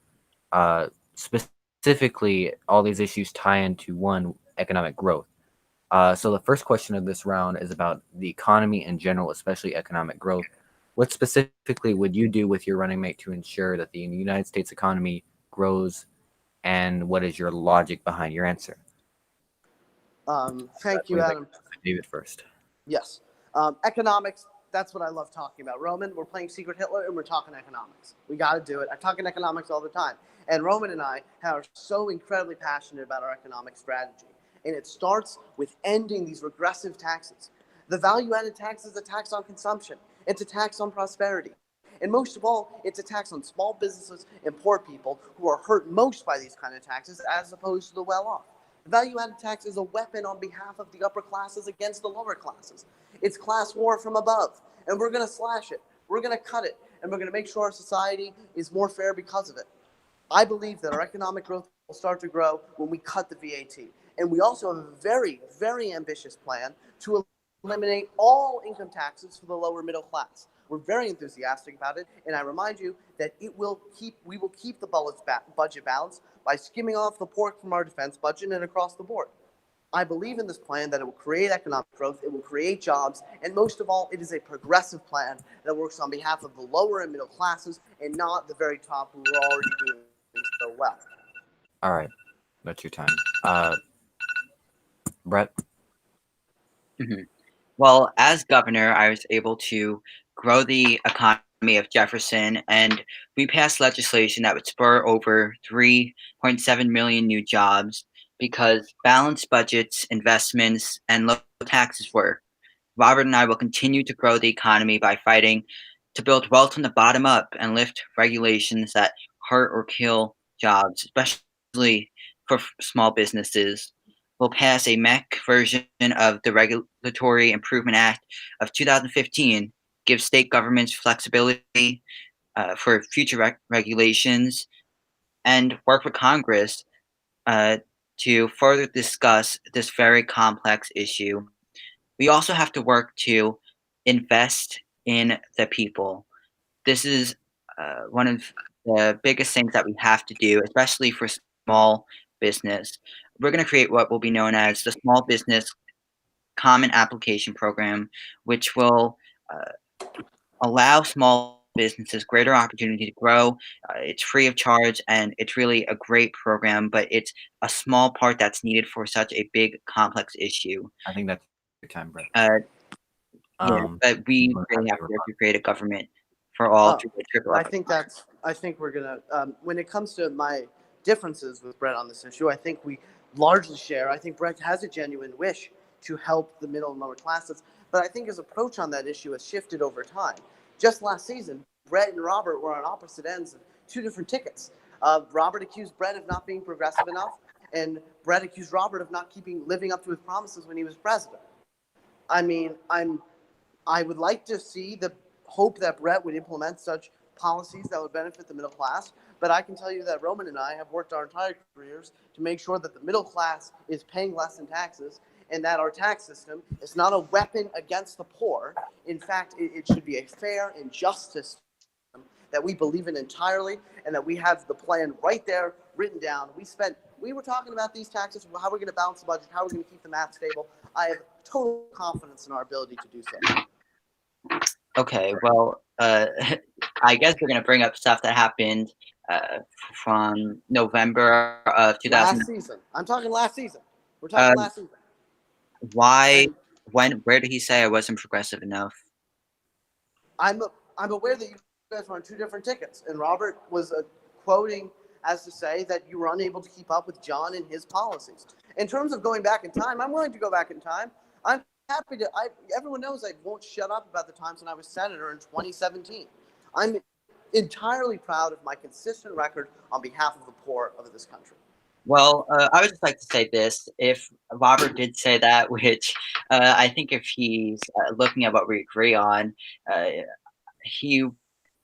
S1: Specifically, all these issues tie into one, economic growth. So the first question of this round is about the economy in general, especially economic growth. What specifically would you do with your running mate to ensure that the United States economy grows, and what is your logic behind your answer?
S2: Thank you, Adam.
S1: David first.
S2: Yes. Economics, that's what I love talking about. Roman, we're playing Secret Hitler and we're talking economics. We got to do it. I talk in economics all the time. And Roman and I are so incredibly passionate about our economic strategy. And it starts with ending these regressive taxes. The value-added tax is a tax on consumption. It's a tax on prosperity. And most of all, it's a tax on small businesses and poor people who are hurt most by these kind of taxes as opposed to the well-off. The value-added tax is a weapon on behalf of the upper classes against the lower classes. It's class war from above, and we're going to slash it. We're going to cut it, and we're going to make sure our society is more fair because of it. I believe that our economic growth will start to grow when we cut the VAT. And we also have a very, very ambitious plan to eliminate all income taxes for the lower middle class. We're very enthusiastic about it, and I remind you that we will keep the budget balanced by skimming off the pork from our defense budget and across the board. I believe in this plan that it will create economic growth, it will create jobs, and most of all, it is a progressive plan that works on behalf of the lower and middle classes and not the very top who are already doing so well.
S1: All right, that's your time. Brett?
S3: Mhm. Well, as governor, I was able to grow the economy of Jefferson, and we passed legislation that would spur over 3.7 million new jobs because balanced budgets, investments, and low taxes work. Robert and I will continue to grow the economy by fighting to build wealth from the bottom up and lift regulations that hurt or kill jobs, especially for small businesses. We'll pass a MEC version of the Regulatory Improvement Act of 2015, give state governments flexibility for future regulations, and work with Congress uh, to further discuss this very complex issue, we also have to work to invest in the people. This is one of the biggest things that we have to do, especially for small business. We're going to create what will be known as the Small Business Common Application Program, which will allow small businesses greater opportunity to grow. It's free of charge and it's really a great program, but it's a small part that's needed for such a big, complex issue.
S1: I think that's your time, Brett.
S3: Yeah, but we really have to work to create a government for all to triple
S2: I think we're gonna. When it comes to my differences with Brett on this issue, I think we largely share. I think Brett has a genuine wish to help the middle and lower classes, but I think his approach on that issue has shifted over time. Just last season, Brett and Robert were on opposite ends of two different tickets. Robert accused Brett of not being progressive enough, and Brett accused Robert of not living up to his promises when he was president. I mean, I would like to see the hope that Brett would implement such policies that would benefit the middle class. But I can tell you that Roman and I have worked our entire careers to make sure that the middle class is paying less in taxes and that our tax system is not a weapon against the poor. In fact, it should be a fair and just system that we believe in entirely and that we have the plan right there written down. We were talking about these taxes, how we're going to balance the budget, how we're going to keep the math stable. I have total confidence in our ability to do so.
S3: Okay, well, I guess we're gonna bring up stuff that happened from November of 2000.
S2: Last season. I'm talking last season. We're talking last season.
S3: Why? Where did he say I wasn't progressive enough?
S2: I'm aware that you guys were on two different tickets, and Robert was quoting as to say that you were unable to keep up with John and his policies. In terms of going back in time, I'm willing to go back in time. I'm happy to. Everyone knows I won't shut up about the times when I was senator in 2017. I'm entirely proud of my consistent record on behalf of the poor of this country.
S3: Well, I would just like to say this: if Robert did say that, which I think if he's looking at what we agree on, he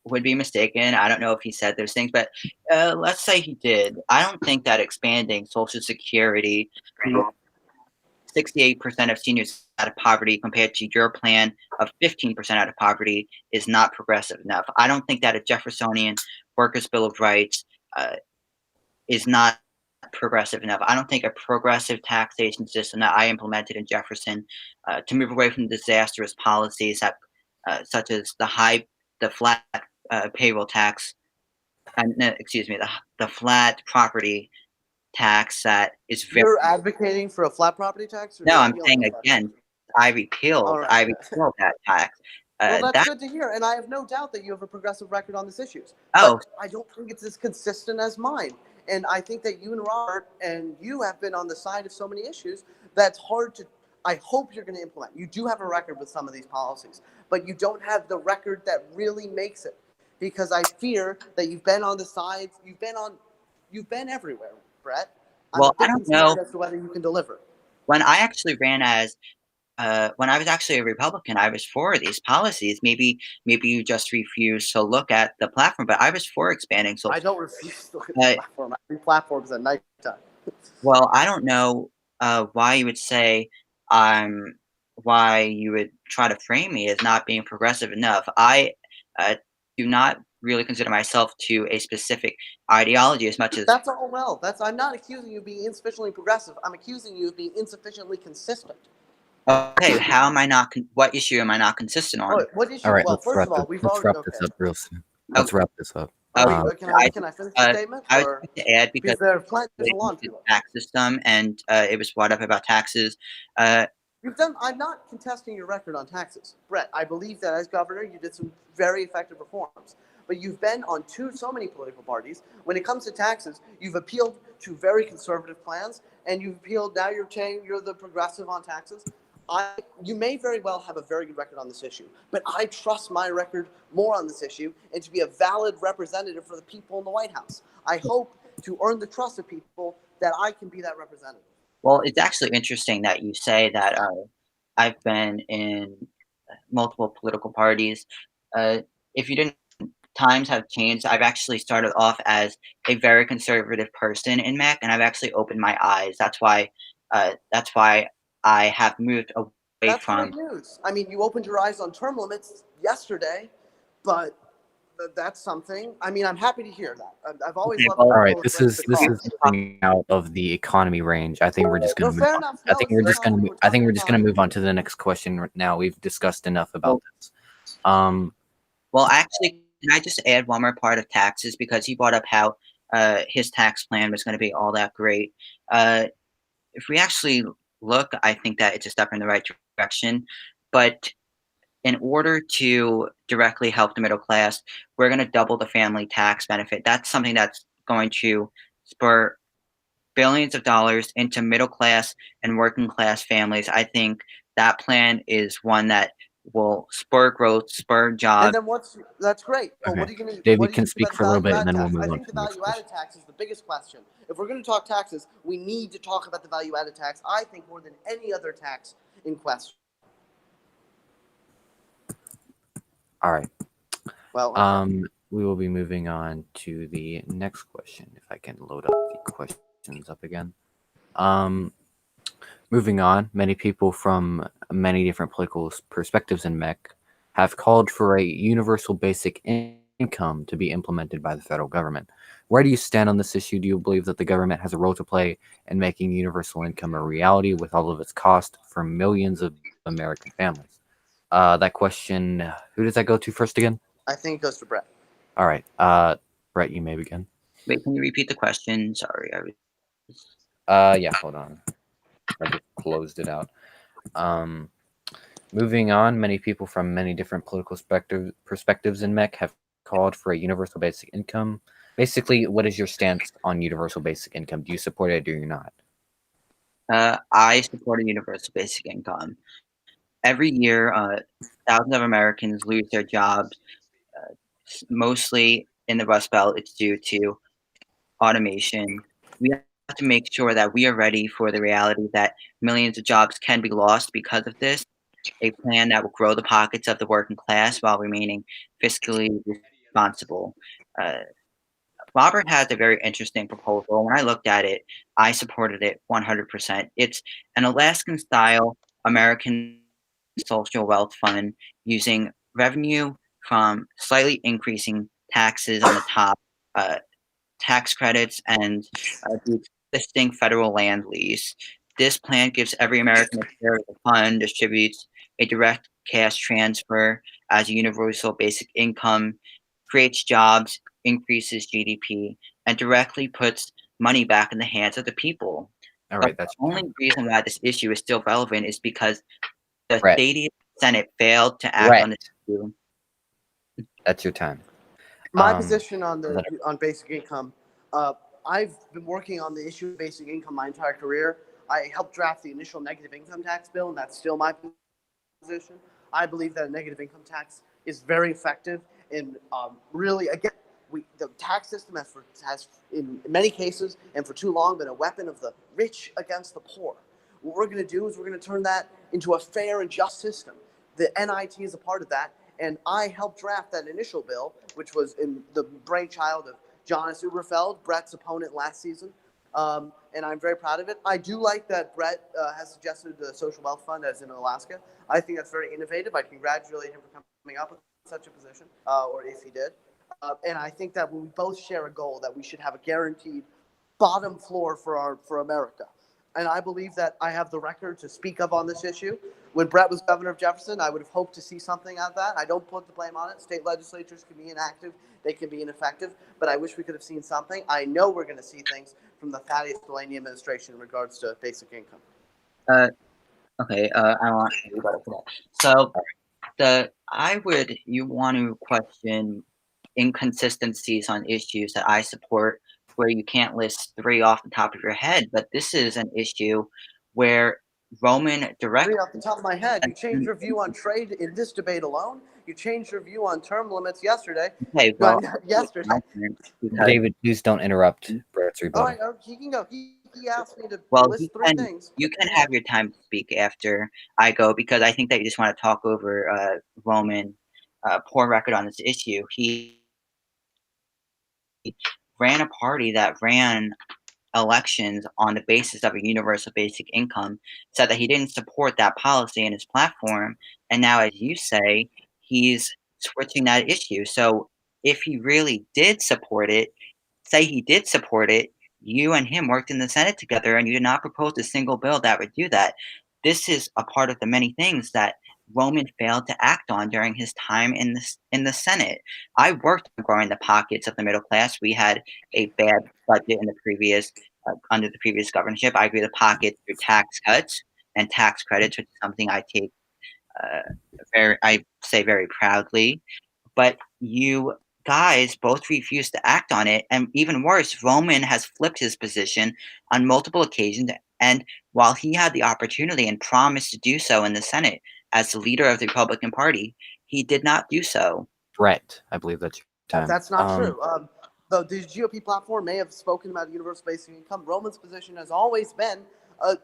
S3: would be mistaken. I don't know if he said those things, but let's say he did. I don't think that expanding Social Security to 68% of seniors out of poverty compared to your plan of 15% out of poverty is not progressive enough. I don't think that a Jeffersonian Workers' Bill of Rights is not progressive enough. I don't think a progressive taxation system that I implemented in Jefferson to move away from disastrous policies that, such as the flat payroll tax, no, excuse me, the flat property tax that is very.
S2: You're advocating for a flat property tax? Or
S3: No,
S2: you're
S3: I'm
S2: appealing
S3: saying
S2: that
S3: again,
S2: tax?
S3: I repealed that tax.
S2: Well, that's
S3: That
S2: good to hear, and I have no doubt that you have a progressive record on this issues.
S3: oh,
S2: But I don't think it's as consistent as mine. And I think that you and Robert and you have been on the side of so many issues that's hard to. I hope you're going to implement. You do have a record with some of these policies, but you don't have the record that really makes it. Because I fear that you've been on the sides, you've been everywhere, Brett. I'm
S3: well,
S2: a
S3: I
S2: bit
S3: don't know.
S2: concerned as to whether you can deliver.
S3: When I actually ran as when I was actually a Republican, I was for these policies. Maybe you just refuse to look at the platform, but I was for expanding
S2: I
S3: social.
S2: don't refuse to look at the platform. I read platforms at nighttime.
S3: Well, I don't know why you would say why you would try to frame me as not being progressive enough. I do not really consider myself to a specific ideology as much as.
S2: That's all well. I'm not accusing you of being insufficiently progressive. I'm accusing you of being insufficiently consistent.
S3: Okay, how am I not? What issue am I not consistent on?
S2: What issue?
S1: All right,
S2: Well,
S1: let's
S2: first
S1: wrap
S2: of all,
S1: this.
S2: we've
S1: Let's
S2: already
S1: wrap this up real soon. Let's
S3: Okay.
S1: wrap this up.
S2: Can I finish the statement?
S3: I was
S2: Or
S3: going to add because
S2: there's a lawn
S3: the tax system and it was brought up about taxes.
S2: I'm not contesting your record on taxes, Brett. I believe that as governor, you did some very effective reforms. But you've been on so many political parties. When it comes to taxes, you've appealed to very conservative plans, and you've appealed. Now you're saying you're the progressive on taxes. You may very well have a very good record on this issue, but I trust my record more on this issue and to be a valid representative for the people in the White House. I hope to earn the trust of people that I can be that representative.
S3: Well, it's actually interesting that you say that I've been in multiple political parties. If you didn't times have changed. I've actually started off as a very conservative person in MEC, and I've actually opened my eyes. That's why I have moved away
S2: That's
S3: from.
S2: great news. I mean, you opened your eyes on term limits yesterday, but that's something. I mean, I'm happy to hear that. I've always
S3: Okay,
S2: loved
S3: well,
S1: All right,
S2: people
S1: this
S2: embrace
S1: is
S2: the
S1: this
S3: we
S1: is
S2: cause.
S1: moving out of the economy range. I think we're just
S2: No,
S1: gonna move
S2: fair
S1: on.
S2: enough.
S1: I
S2: No,
S1: think
S2: it's
S1: we're
S2: the
S1: just gonna.
S2: economy. We're
S1: I think
S2: talking
S1: we're just gonna
S2: economy.
S1: move on to the next question now. We've discussed enough about
S3: well,
S1: this. Um,
S3: actually, can I just add one more part of taxes because he brought up how his tax plan was going to be all that great. If we actually look, I think that it's a step in the right direction, but in order to directly help the middle class, we're going to double the family tax benefit. That's something that's going to spur billions of dollars into middle class and working class families. I think that plan is one that will spur growth, spur
S2: And
S3: jobs.
S2: then that's great. But
S1: okay,
S2: what are you gonna
S1: David
S2: what do you
S1: can
S2: think
S1: speak
S2: about the
S1: for a little
S2: value
S1: bit, and
S2: added
S1: then we'll
S2: tax? I
S1: move on
S2: think
S1: to
S2: the
S1: the next
S2: value
S1: question.
S2: added tax is the biggest question. If we're going to talk taxes, we need to talk about the value added tax. I think more than any other tax in question.
S1: All right.
S2: Well, okay.
S1: We will be moving on to the next question. If I can load up the questions up again. Um, Moving on, many people from many different political perspectives in MEC have called for a universal basic income to be implemented by the federal government. Where do you stand on this issue? Do you believe that the government has a role to play in making universal income a reality with all of its cost for millions of American families? That question, who does that go to first again?
S2: I think it goes to Brett.
S1: All right, Brett, you may begin.
S3: Wait, can you repeat the question? Sorry, I was.
S1: Yeah, hold on. I just closed it out. Um, Moving on, many people from many different political perspectives in MEC have called for a universal basic income. Basically, what is your stance on universal basic income? Do you support it or do you not?
S3: I support a universal basic income. Every year, thousands of Americans lose their jobs, mostly in the Rust Belt. It's due to automation. We have to make sure that we are ready for the reality that millions of jobs can be lost because of this. A plan that will grow the pockets of the working class while remaining fiscally responsible. Uh, Robert has a very interesting proposal. When I looked at it, I supported it 100%. It's an Alaskan style American social wealth fund using revenue from slightly increasing taxes on the top, uh, tax credits, and the existing federal land lease. This plan gives every American a share of the fund, distributes a direct cash transfer as a universal basic income, creates jobs, increases GDP, and directly puts money back in the hands of the people.
S1: All
S3: But
S1: right,
S3: the
S1: that's your
S3: only
S1: time.
S3: reason why this issue is still relevant is because the
S1: Brett,
S3: state Senate failed to act
S1: Brett,
S3: on this issue.
S1: that's your time.
S2: My position
S1: Let
S2: on basic income. Uh, I've been working on the issue of basic income my entire career. I helped draft the initial negative income tax bill, and that's still my position. I believe that a negative income tax is very effective in really, again, the tax system has, in many cases, and for too long, been a weapon of the rich against the poor. What we're going to do is we're going to turn that into a fair and just system. The NIT is a part of that, and I helped draft that initial bill, which was in the brainchild of Jonas Uberfeld, Brett's opponent last season. And I'm very proud of it. I do like that Brett has suggested the social wealth fund as in Alaska. I think that's very innovative. I congratulate him for coming up with such a position, or if he did. And I think that we both share a goal that we should have a guaranteed bottom floor for America. And I believe that I have the record to speak of on this issue. When Brett was governor of Jefferson, I would have hoped to see something out of that. I don't put the blame on it. State legislatures can be inactive, they can be ineffective, but I wish we could have seen something. I know we're going to see things from the Thaddeus Delaney administration in regards to basic income.
S3: Uh, okay, I want to rebuttal for that. So you want to question inconsistencies on issues that I support where you can't list 3 off the top of your head, but this is an issue where Roman
S2: Three
S3: directly.
S2: off the top of my head, you changed your view on trade in this debate alone. You changed your view on term limits yesterday.
S3: Okay,
S2: No,
S3: well,
S2: not yesterday.
S3: because
S1: David, please don't interrupt Brett's
S2: All
S1: rebuttal.
S2: right, he can go. He asked me to
S3: well,
S2: list 3 things.
S3: you can have your time to speak after I go because I think that you just want to talk over Roman poor record on this issue. He ran a party that ran elections on the basis of a universal basic income, said that he didn't support that policy in his platform, and now, as you say, he's switching that issue. So if he really did support it, say he did support it, you and him worked in the Senate together and you did not propose a single bill that would do that. This is a part of the many things that Roman failed to act on during his time in the Senate. I worked on growing the pockets of the middle class. We had a bad budget in the previous under the previous governorship. I grew the pockets through tax cuts and tax credits, which is something I take I say very proudly. But you guys both refused to act on it, and even worse, Roman has flipped his position on multiple occasions, and while he had the opportunity and promised to do so in the Senate as the leader of the Republican Party, he did not do so.
S1: Brett, I believe that's your time.
S2: That's not true. The GOP platform may have spoken about universal basic income. Roman's position has always been a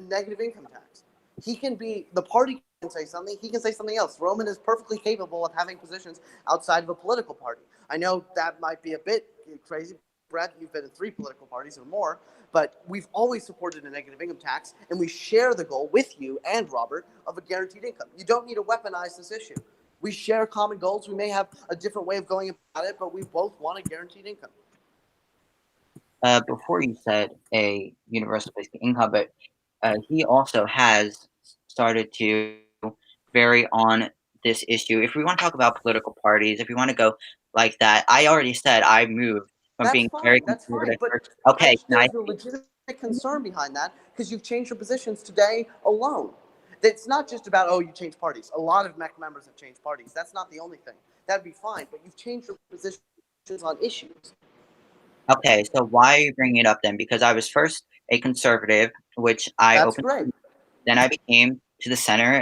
S2: negative income tax. He can be, the party can say something, he can say something else. Roman is perfectly capable of having positions outside of a political party. I know that might be a bit crazy. Brett, you've been in 3 political parties or more, but we've always supported a negative income tax, and we share the goal with you and Robert of a guaranteed income. You don't need to weaponize this issue. We share common goals. We may have a different way of going about it, but we both want a guaranteed income.
S3: Before you said a universal basic income, but he also has started to vary on this issue. If we want to talk about political parties, if we want to go like that, I already said I moved from being very conservative.
S2: But
S3: Okay,
S2: there's a legitimate concern behind that because you've changed your positions today alone. It's not just about, oh, you changed parties. A lot of MEC members have changed parties. That's not the only thing. That'd be fine, but you've changed your positions on issues.
S3: Okay, so why are you bringing it up then? Because I was first a conservative, which I
S2: That's
S3: opened.
S2: great.
S3: Then I became to the center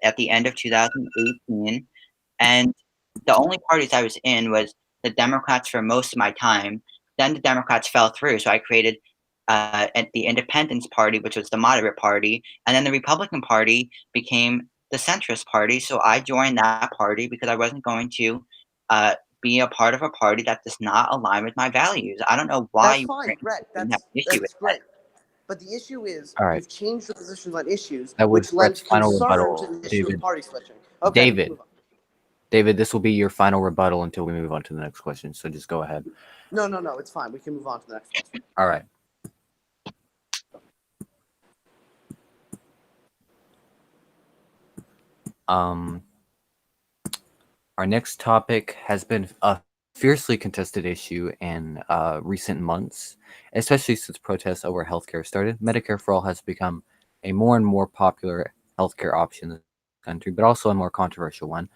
S3: at the end of 2018, and the only parties I was in was the Democrats for most of my time. Then the Democrats fell through, so I created the Independence Party, which was the moderate party, and then the Republican Party became the centrist party. So I joined that party because I wasn't going to be a part of a party that does not align with my values. I don't know why
S2: That's
S3: you
S2: fine, Brett.
S3: have an issue with
S2: That's great. But the issue is
S1: All right.
S2: you've changed your positions on issues,
S1: That was
S2: which lends
S1: Brett's final
S2: concern
S1: rebuttal,
S2: to the issue
S1: David.
S2: of party switching. Okay, we can move on.
S1: David, this will be your final rebuttal until we move on to the next question. So just go ahead.
S2: No, it's fine. We can move on to the next question.
S1: All right. Our next topic has been a fiercely contested issue in recent months, especially since protests over healthcare started. Medicare for All has become a more and more popular healthcare option in the country, but also a more controversial one.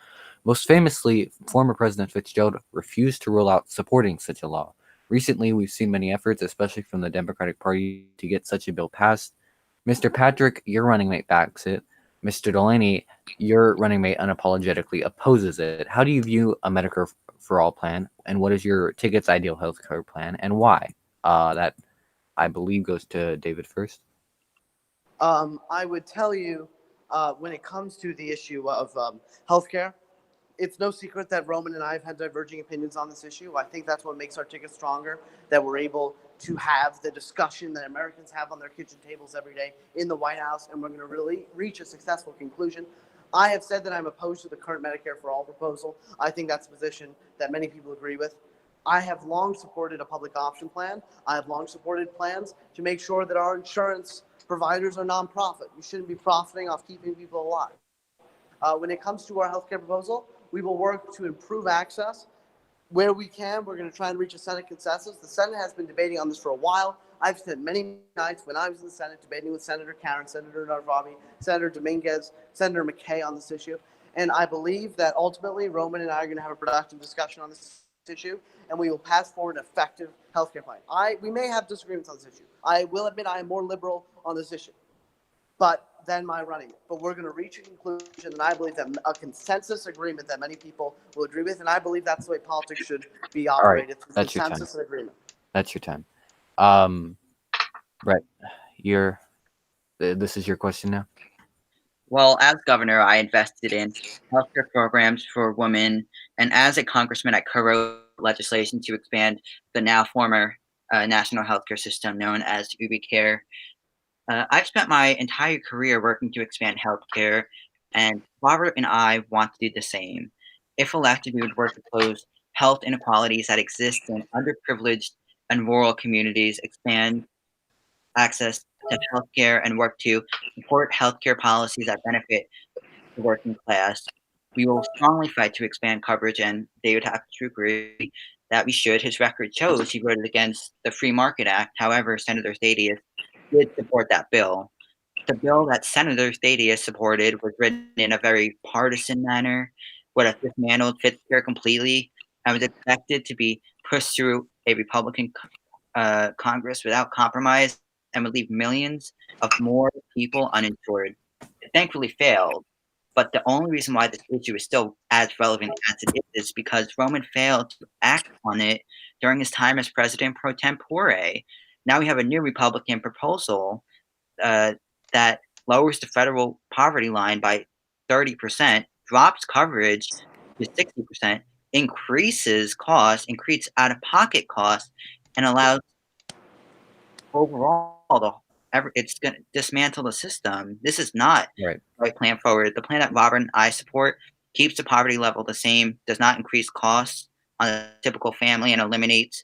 S1: Most famously, former President Fitzgerald refused to rule out supporting such a law. Recently, we've seen many efforts, especially from the Democratic Party, to get such a bill passed. Mr. Patrick, your running mate backs it. Mr. Delaney, your running mate unapologetically opposes it. How do you view a Medicare for All plan, and what is your ticket's ideal healthcare plan, and why? That, I believe, goes to David first.
S2: I would tell you, when it comes to the issue of healthcare, it's no secret that Roman and I have had diverging opinions on this issue. I think that's what makes our ticket stronger, that we're able to have the discussion that Americans have on their kitchen tables every day in the White House, and we're going to really reach a successful conclusion. I have said that I'm opposed to the current Medicare for All proposal. I think that's a position that many people agree with. I have long supported a public option plan. I have long supported plans to make sure that our insurance providers are nonprofit. You shouldn't be profiting off keeping people alive. When it comes to our healthcare proposal, we will work to improve access. Where we can, we're going to try and reach a Senate consensus. The Senate has been debating on this for a while. I've spent many nights when I was in the Senate debating with Senator Karen, Senator Narvabi, Senator Dominguez, Senator McKay on this issue. And I believe that ultimately Roman and I are going to have a productive discussion on this issue, and we will pass forward an effective healthcare plan. We may have disagreements on this issue. I will admit I am more liberal on this issue, than my running. But we're going to reach a conclusion, and I believe that a consensus agreement that many people will agree with, and I believe that's the way politics should be operated.
S1: All right, that's
S2: consensus
S1: your time.
S2: and agreement.
S1: That's your time. Brett, this is your question now.
S3: Well, as governor, I invested in healthcare programs for women, and as a congressman, I co-wrote legislation to expand the now former national healthcare system known as Care. I've spent my entire career working to expand healthcare, and Robert and I want to do the same. If elected, we would work to close health inequalities that exist in underprivileged and rural communities, expand access to healthcare, and work to support healthcare policies that benefit the working class. We will strongly fight to expand coverage, and David has to agree that we should. His record shows he voted against the Free Market Act. However, Senator Thaddeus did support that bill. The bill that Senator Thaddeus supported was written in a very partisan manner, would have dismantled Medicare completely, and was expected to be pushed through a Republican Congress without compromise, and would leave millions of more people uninsured. It thankfully failed, but the only reason why this issue is still as relevant as it is because Roman failed to act on it during his time as president pro tempore. Now we have a new Republican proposal uh, that lowers the federal poverty line by 30%, drops coverage to 60%, increases costs, increases out-of-pocket costs, and allows overall it's going to dismantle the system. This is not
S1: Right.
S3: the right plan forward. The plan that Robert and I support keeps the poverty level the same, does not increase costs on a typical family, and eliminates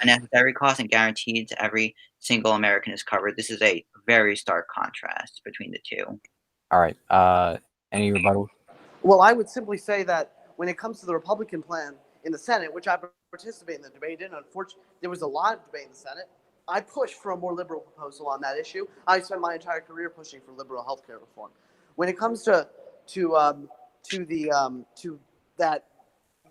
S3: unnecessary costs and guarantees every single American is covered. This is a very stark contrast between the two.
S1: All right. Any rebuttals?
S2: Well, I would simply say that when it comes to the Republican plan in the Senate, which I participated in the debate in, unfortunately, there was a lot of debate in the Senate. I pushed for a more liberal proposal on that issue. I spent my entire career pushing for liberal healthcare reform. When it comes to that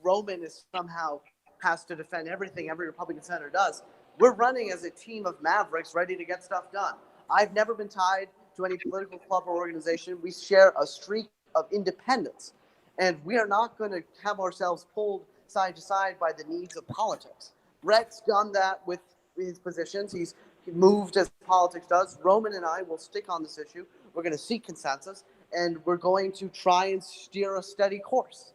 S2: Roman is somehow has to defend everything every Republican senator does, we're running as a team of mavericks ready to get stuff done. I've never been tied to any political club or organization. We share a streak of independence, and we are not going to have ourselves pulled side to side by the needs of politics. Brett's done that with his positions. He's moved as politics does. Roman and I will stick on this issue. We're going to seek consensus, and we're going to try and steer a steady course.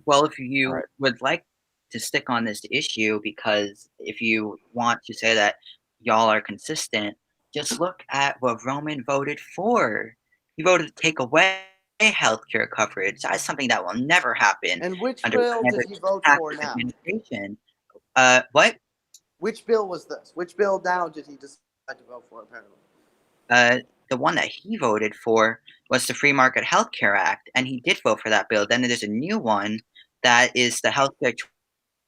S3: Well, if you
S1: Right.
S3: would like to stick on this issue, because if you want to say that y'all are consistent, just look at what Roman voted for. He voted to take away healthcare coverage. That's something that will never happen
S2: And which
S3: under
S2: bill
S3: any
S2: did he vote
S3: Patrick
S2: for now?
S3: administration. What?
S2: Which bill was this? Which bill now did he decide to vote for, apparently?
S3: The one that he voted for was the Free Market Healthcare Act, and he did vote for that bill. Then there's a new one that is the Healthcare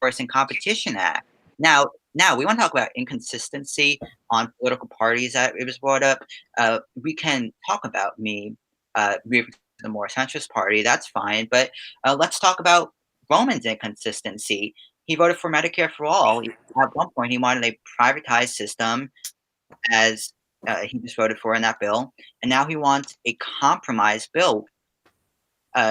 S3: Choice and Competition Act. Now we want to talk about inconsistency on political parties that it was brought up. We can talk about me, the more centrist party. That's fine, but let's talk about Roman's inconsistency. He voted for Medicare for all. At one point, he wanted a privatized system, as he just voted for in that bill, and now he wants a compromise bill.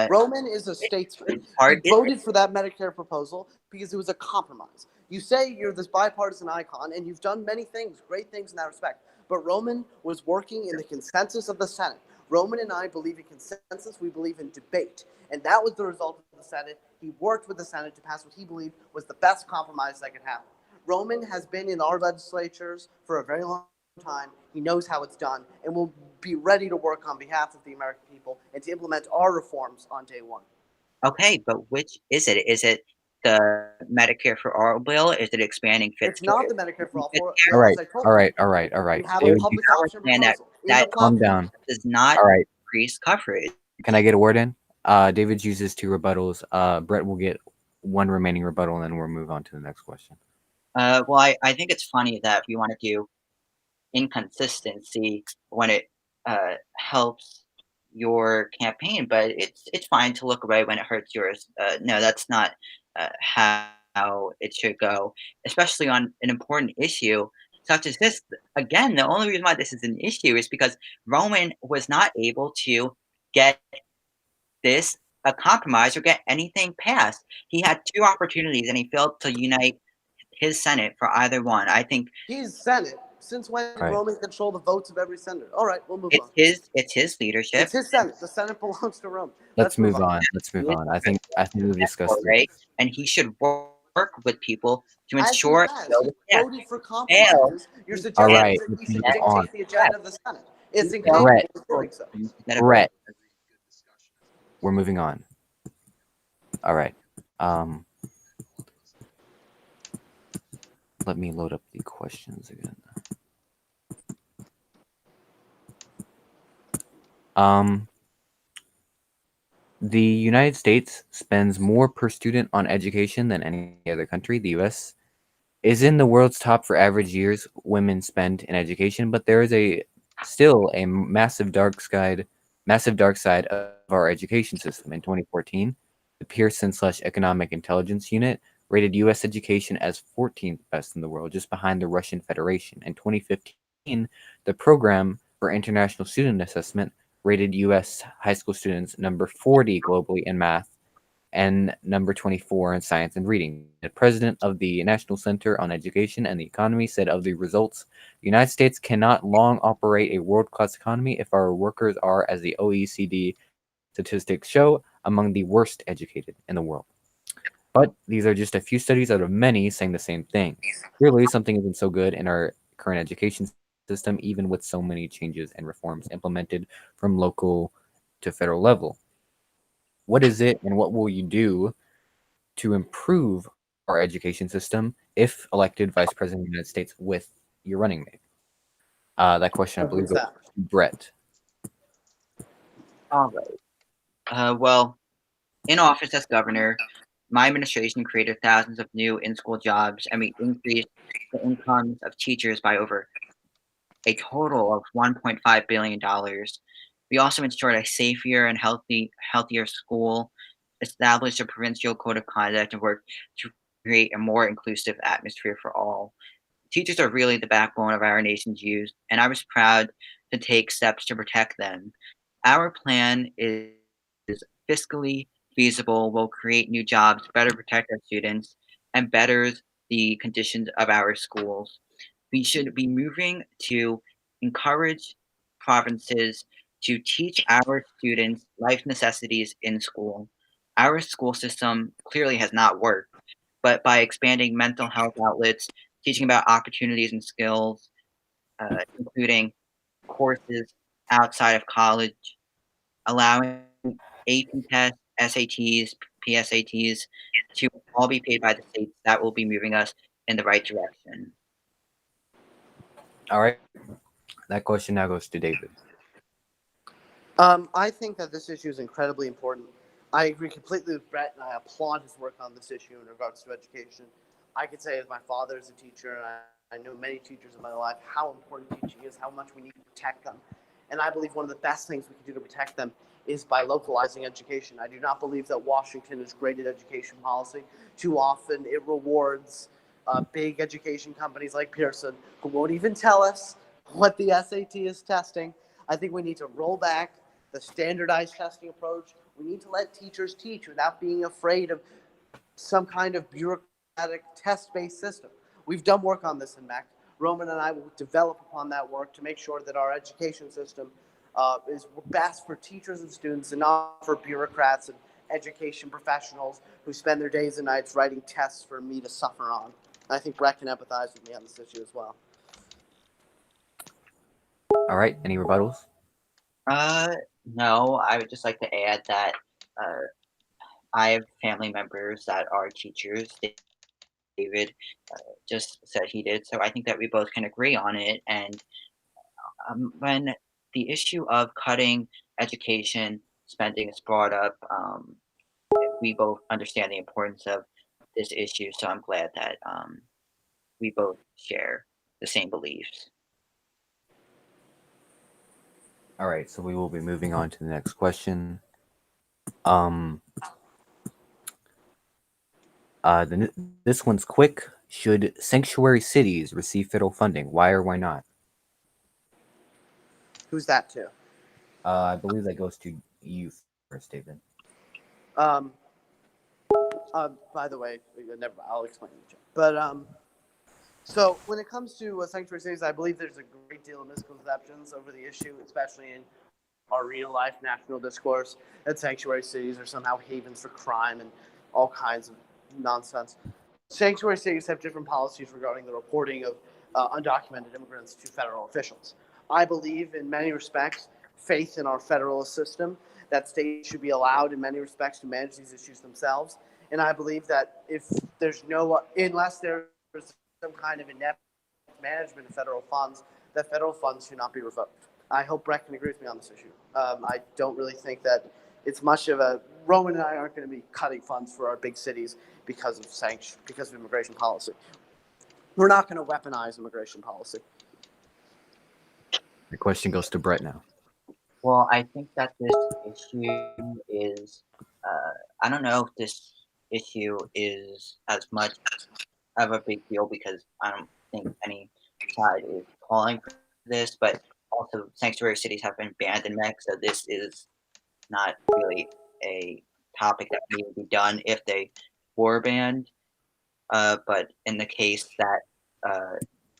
S2: Roman is a statesman. He voted for that Medicare proposal because it was a compromise. You say you're this bipartisan icon, and you've done many things, great things in that respect. But Roman was working in the consensus of the Senate. Roman and I believe in consensus. We believe in debate. And that was the result of the Senate. He worked with the Senate to pass what he believed was the best compromise that could happen. Roman has been in our legislatures for a very long time. He knows how it's done, and will be ready to work on behalf of the American people and to implement our reforms on day one.
S3: Okay, but which is it? Is it the Medicare for All bill? Is it expanding fit?
S2: It's not the Medicare for all.
S1: All right.
S2: As I told
S1: All
S2: you,
S1: right. All right. All right.
S2: we have
S1: David,
S2: a public option
S3: understand that-
S2: proposal. In the
S1: calm
S2: public-
S1: down.
S3: Does not
S1: All right.
S3: increase coverage.
S1: Can I get a word in? David uses 2 rebuttals. Brett will get 1 remaining rebuttal, and then we'll move on to the next question.
S3: Well, I think it's funny that we want to do inconsistency when it helps your campaign, but it's fine to look away when it hurts yours. No, that's not how it should go, especially on an important issue such as this. Again, the only reason why this is an issue is because Roman was not able to get this a compromise or get anything passed. He had 2 opportunities, and he failed to unite his Senate for either one. I think
S2: He's Senate. Since when did
S1: Right.
S2: Roman control the votes of every senator? All right, we'll move
S3: it's
S2: on.
S3: his leadership.
S2: It's his Senate. The Senate belongs to Roman.
S1: Let's move on. Let's move on. I think we've discussed
S3: Right, and he should work work with people to
S2: As he
S3: ensure
S2: has,
S3: no
S2: he
S3: yes,
S2: voted for
S3: fail.
S2: compromises. You're
S3: He
S1: All
S2: suggesting
S3: failed.
S1: right,
S2: that he
S1: let's
S2: should
S1: move
S3: Yes,
S1: on.
S2: dictate the
S3: yes.
S2: agenda of the Senate. It's
S3: He failed
S2: incapable
S1: Brett,
S2: of doing so.
S3: instead of
S1: Brett, we're moving on. All right. Let me load up the questions again. The United States spends more per student on education than any other country. The U.S. is in the world's top for average years women spend in education, but there is still a massive dark side of our education system. In 2014, the Pearson/Economic Intelligence Unit rated U.S. education as 14th best in the world, just behind the Russian Federation. In 2015, the Program for International Student Assessment rated U.S. high school students number 40 globally in math and number 24 in science and reading. The president of the National Center on Education and the Economy said of the results, the United States cannot long operate a world-class economy if our workers are, as the OECD statistics show, among the worst educated in the world. But these are just a few studies out of many saying the same thing. Clearly, something isn't so good in our current education system, even with so many changes and reforms implemented from local to federal level. What is it, and what will you do to improve our education system if elected vice president of the United States with your running mate? That question, I believe,
S2: Who's
S1: goes
S2: that?
S1: to Brett.
S3: all right. Well, in office as governor, my administration created thousands of new in-school jobs, and we increased the incomes of teachers by over a total of $1.5 billion. We also ensured a safer and healthier school, established a provincial code of conduct, and worked to create a more inclusive atmosphere for all. Teachers are really the backbone of our nation's youth, and I was proud to take steps to protect them. Our plan is fiscally feasible, will create new jobs, better protect our students, and betters the conditions of our schools. We should be moving to encourage provinces to teach our students life necessities in school. Our school system clearly has not worked, but by expanding mental health outlets, teaching about opportunities and skills, including courses outside of college, allowing AP tests, SATs, PSATs to all be paid by the states, that will be moving us in the right direction.
S1: All right. That question now goes to David.
S2: I think that this issue is incredibly important. I agree completely with Brett, and I applaud his work on this issue in regards to education. I could say, as my father is a teacher, and I know many teachers in my life, how important teaching is, how much we need to protect them. And I believe one of the best things we can do to protect them is by localizing education. I do not believe that Washington is great at education policy. Too often, it rewards big education companies like Pearson, who won't even tell us what the SAT is testing. I think we need to roll back the standardized testing approach. We need to let teachers teach without being afraid of some kind of bureaucratic test-based system. We've done work on this in MEC. Roman and I will develop upon that work to make sure that our education system is best for teachers and students and not for bureaucrats and education professionals who spend their days and nights writing tests for me to suffer on. And I think Brett can empathize with me on this issue as well.
S1: All right. Any rebuttals?
S3: Uh, no, I would just like to add that uh, I have family members that are teachers. David just said he did, so I think that we both can agree on it. And when the issue of cutting education spending is brought up, we both understand the importance of this issue. So I'm glad that we both share the same beliefs.
S1: All right. So we will be moving on to the next question. Um, this one's quick. Should sanctuary cities receive federal funding? Why or why not?
S2: Who's that to?
S1: I believe that goes to you first, David.
S2: Um, by the way, never mind, I'll explain it. But so when it comes to sanctuary cities, I believe there's a great deal of misconceptions over the issue, especially in our real life national discourse, that sanctuary cities are somehow havens for crime and all kinds of nonsense. sanctuary cities have different policies regarding the reporting of undocumented immigrants to federal officials. I believe, in many respects, faith in our federal system, that states should be allowed, in many respects, to manage these issues themselves. And I believe that unless there's some kind of inept management of federal funds, that federal funds should not be revoked. I hope Brett can agree with me on this issue. I don't really think that it's much of a. Roman and I aren't going to be cutting funds for our big cities because of immigration policy. We're not going to weaponize immigration policy.
S1: The question goes to Brett now.
S3: Well, I think that this issue is, I don't know if this issue is as much of a big deal because I don't think any side is calling for this, but also sanctuary cities have been banned in Mexico, so this is not really a topic that needed to be done if they were banned. But in the case that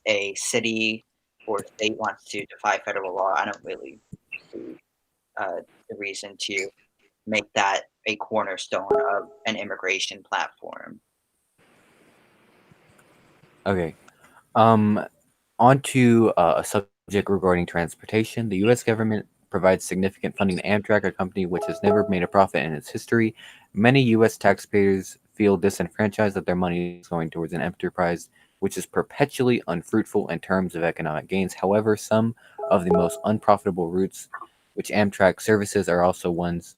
S3: a city or state wants to defy federal law, I don't really see the reason to make that a cornerstone of an immigration platform.
S1: Okay. On to a subject regarding transportation. The U.S. government provides significant funding to Amtrak, a company which has never made a profit in its history. Many U.S. taxpayers feel disenfranchised that their money is going towards an enterprise which is perpetually unfruitful in terms of economic gains. However, some of the most unprofitable routes which Amtrak services are also ones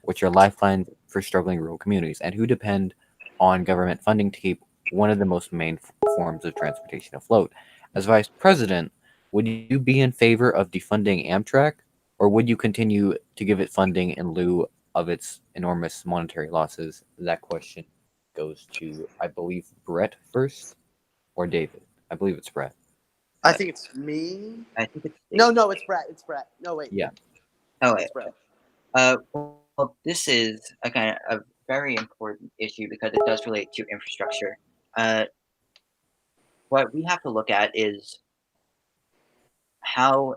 S1: which are lifelines for struggling rural communities and who depend on government funding to keep one of the most main forms of transportation afloat. As vice president, would you be in favor of defunding Amtrak, or would you continue to give it funding in lieu of its enormous monetary losses? That question goes to, I believe, Brett first, or David. I believe it's Brett.
S2: I think it's me.
S3: I think it's
S2: No, it's Brett. It's Brett. No, wait.
S1: Yeah.
S3: Oh, wait.
S2: It's Brett.
S3: Well, this is a kind of a very important issue because it does relate to infrastructure. What we have to look at is how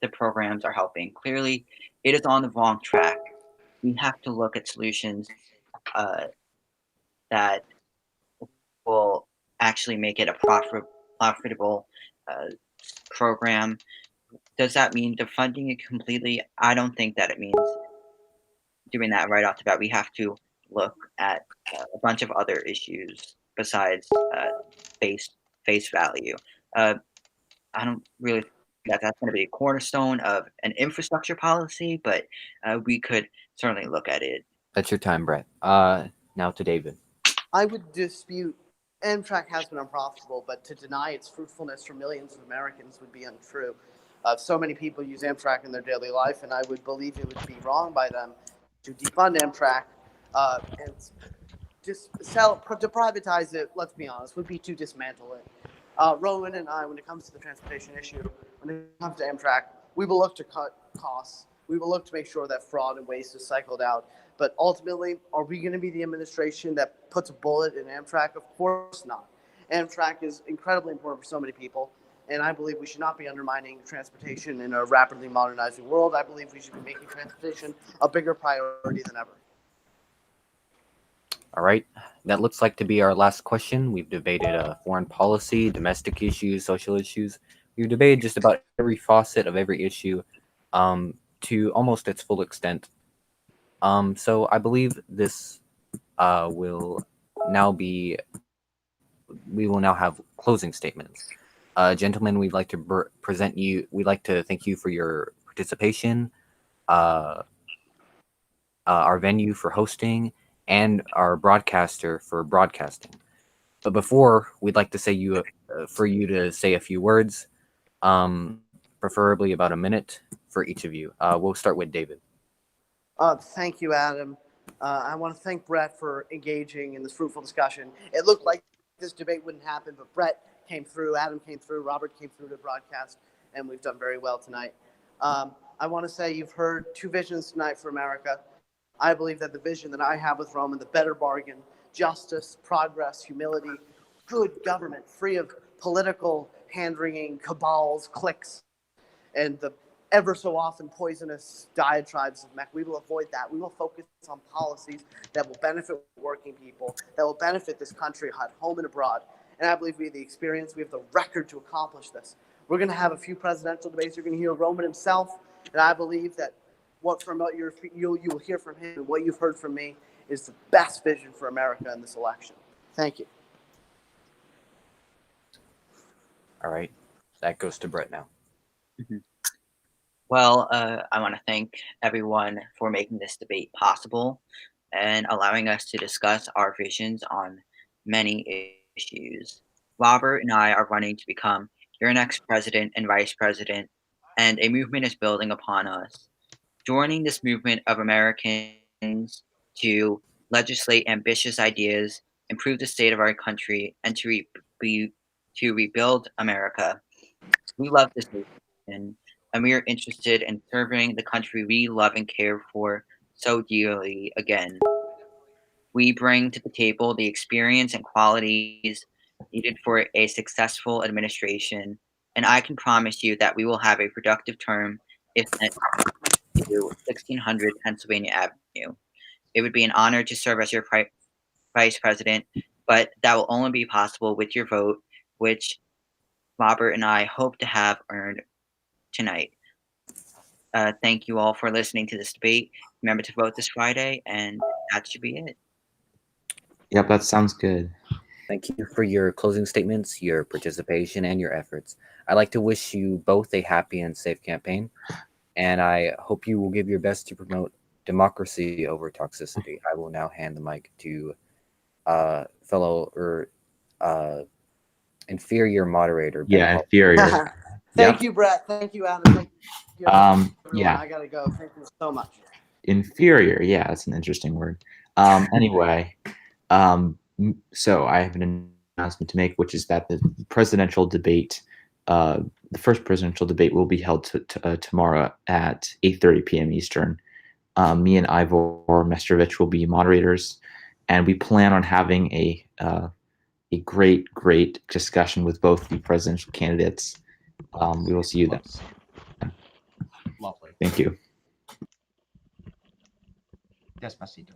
S3: the programs are helping. Clearly, it is on the wrong track. We have to look at solutions that will actually make it a profitable program. Does that mean defunding it completely? I don't think that it means doing that right off the bat. We have to look at a bunch of other issues besides face value. I don't really think that that's going to be a cornerstone of an infrastructure policy, but we could certainly look at it.
S1: That's your time, Brett. Now to David.
S2: I would dispute Amtrak has been unprofitable, but to deny its fruitfulness for millions of Americans would be untrue. So many people use Amtrak in their daily life, and I would believe it would be wrong by them to defund Amtrak and just to privatize it. Let's be honest, would be to dismantle it. Rowan and I, when it comes to the transportation issue, when it comes to Amtrak, we will look to cut costs. We will look to make sure that fraud and waste is cycled out. But ultimately, are we going to be the administration that puts a bullet in Amtrak? Of course not. Amtrak is incredibly important for so many people, and I believe we should not be undermining transportation in a rapidly modernizing world. I believe we should be making transportation a bigger priority than ever.
S1: All right, that looks like to be our last question. We've debated foreign policy, domestic issues, social issues. We've debated just about every facet of every issue to almost its full extent. So I believe this will now be, we will now have closing statements. Gentlemen, we'd like to we'd like to thank you for your participation, our venue for hosting, and our broadcaster for broadcasting. But before, we'd like to say for you to say a few words, preferably about a minute for each of you. We'll start with David.
S2: Thank you, Adam. I want to thank Brett for engaging in this fruitful discussion. It looked like this debate wouldn't happen, but Brett came through, Adam came through, Robert came through to broadcast, and we've done very well tonight. I want to say you've heard two visions tonight for America. I believe that the vision that I have with Roman, the better bargain, justice, progress, humility, good government, free of political hand-wringing cabals, cliques, and the ever so often poisonous diatribes of MEC. We will avoid that. We will focus on policies that will benefit working people, that will benefit this country at home and abroad. And I believe we have the experience, we have the record to accomplish this. We're going to have a few presidential debates. You're going to hear Roman himself, and I believe that you will hear from him and what you've heard from me is the best vision for America in this election. Thank you.
S1: All right, that goes to Brett now.
S3: Mhm. Well, I want to thank everyone for making this debate possible and allowing us to discuss our visions on many issues. Robert and I are running to become your next president and vice president, and a movement is building upon us. Joining this movement of Americans to legislate ambitious ideas, improve the state of our country, and to rebuild America. We love this nation, and we are interested in serving the country we love and care for so dearly again. We bring to the table the experience and qualities needed for a successful administration, and I can promise you that we will have a productive term if next to 1600 Pennsylvania Avenue. It would be an honor to serve as your vice president, but that will only be possible with your vote, which Robert and I hope to have earned tonight. Thank you all for listening to this debate. Remember to vote this Friday, and that should be it.
S4: Yep, that sounds good.
S1: Thank you for your closing statements, your participation, and your efforts. I'd like to wish you both a happy and safe campaign, and I hope you will give your best to promote democracy over toxicity. I will now hand the mic to fellow or inferior moderator. Ben
S4: Yeah,
S1: Hall.
S4: inferior.
S2: Thank you, Brett. Thank you, Adam. Thank you, everyone.
S4: Yeah.
S2: I gotta go. Thank you so much.
S4: Inferior. Yeah, that's an interesting word. Anyway, so I have an announcement to make, which is that the presidential debate, the first presidential debate, will be held tomorrow at 8:30 p.m. Eastern. Me and Ivor Mestrovich will be moderators, and we plan on having a great discussion with both the presidential candidates. We will see you then.
S5: Lovely.
S4: Thank you.
S5: Despacito.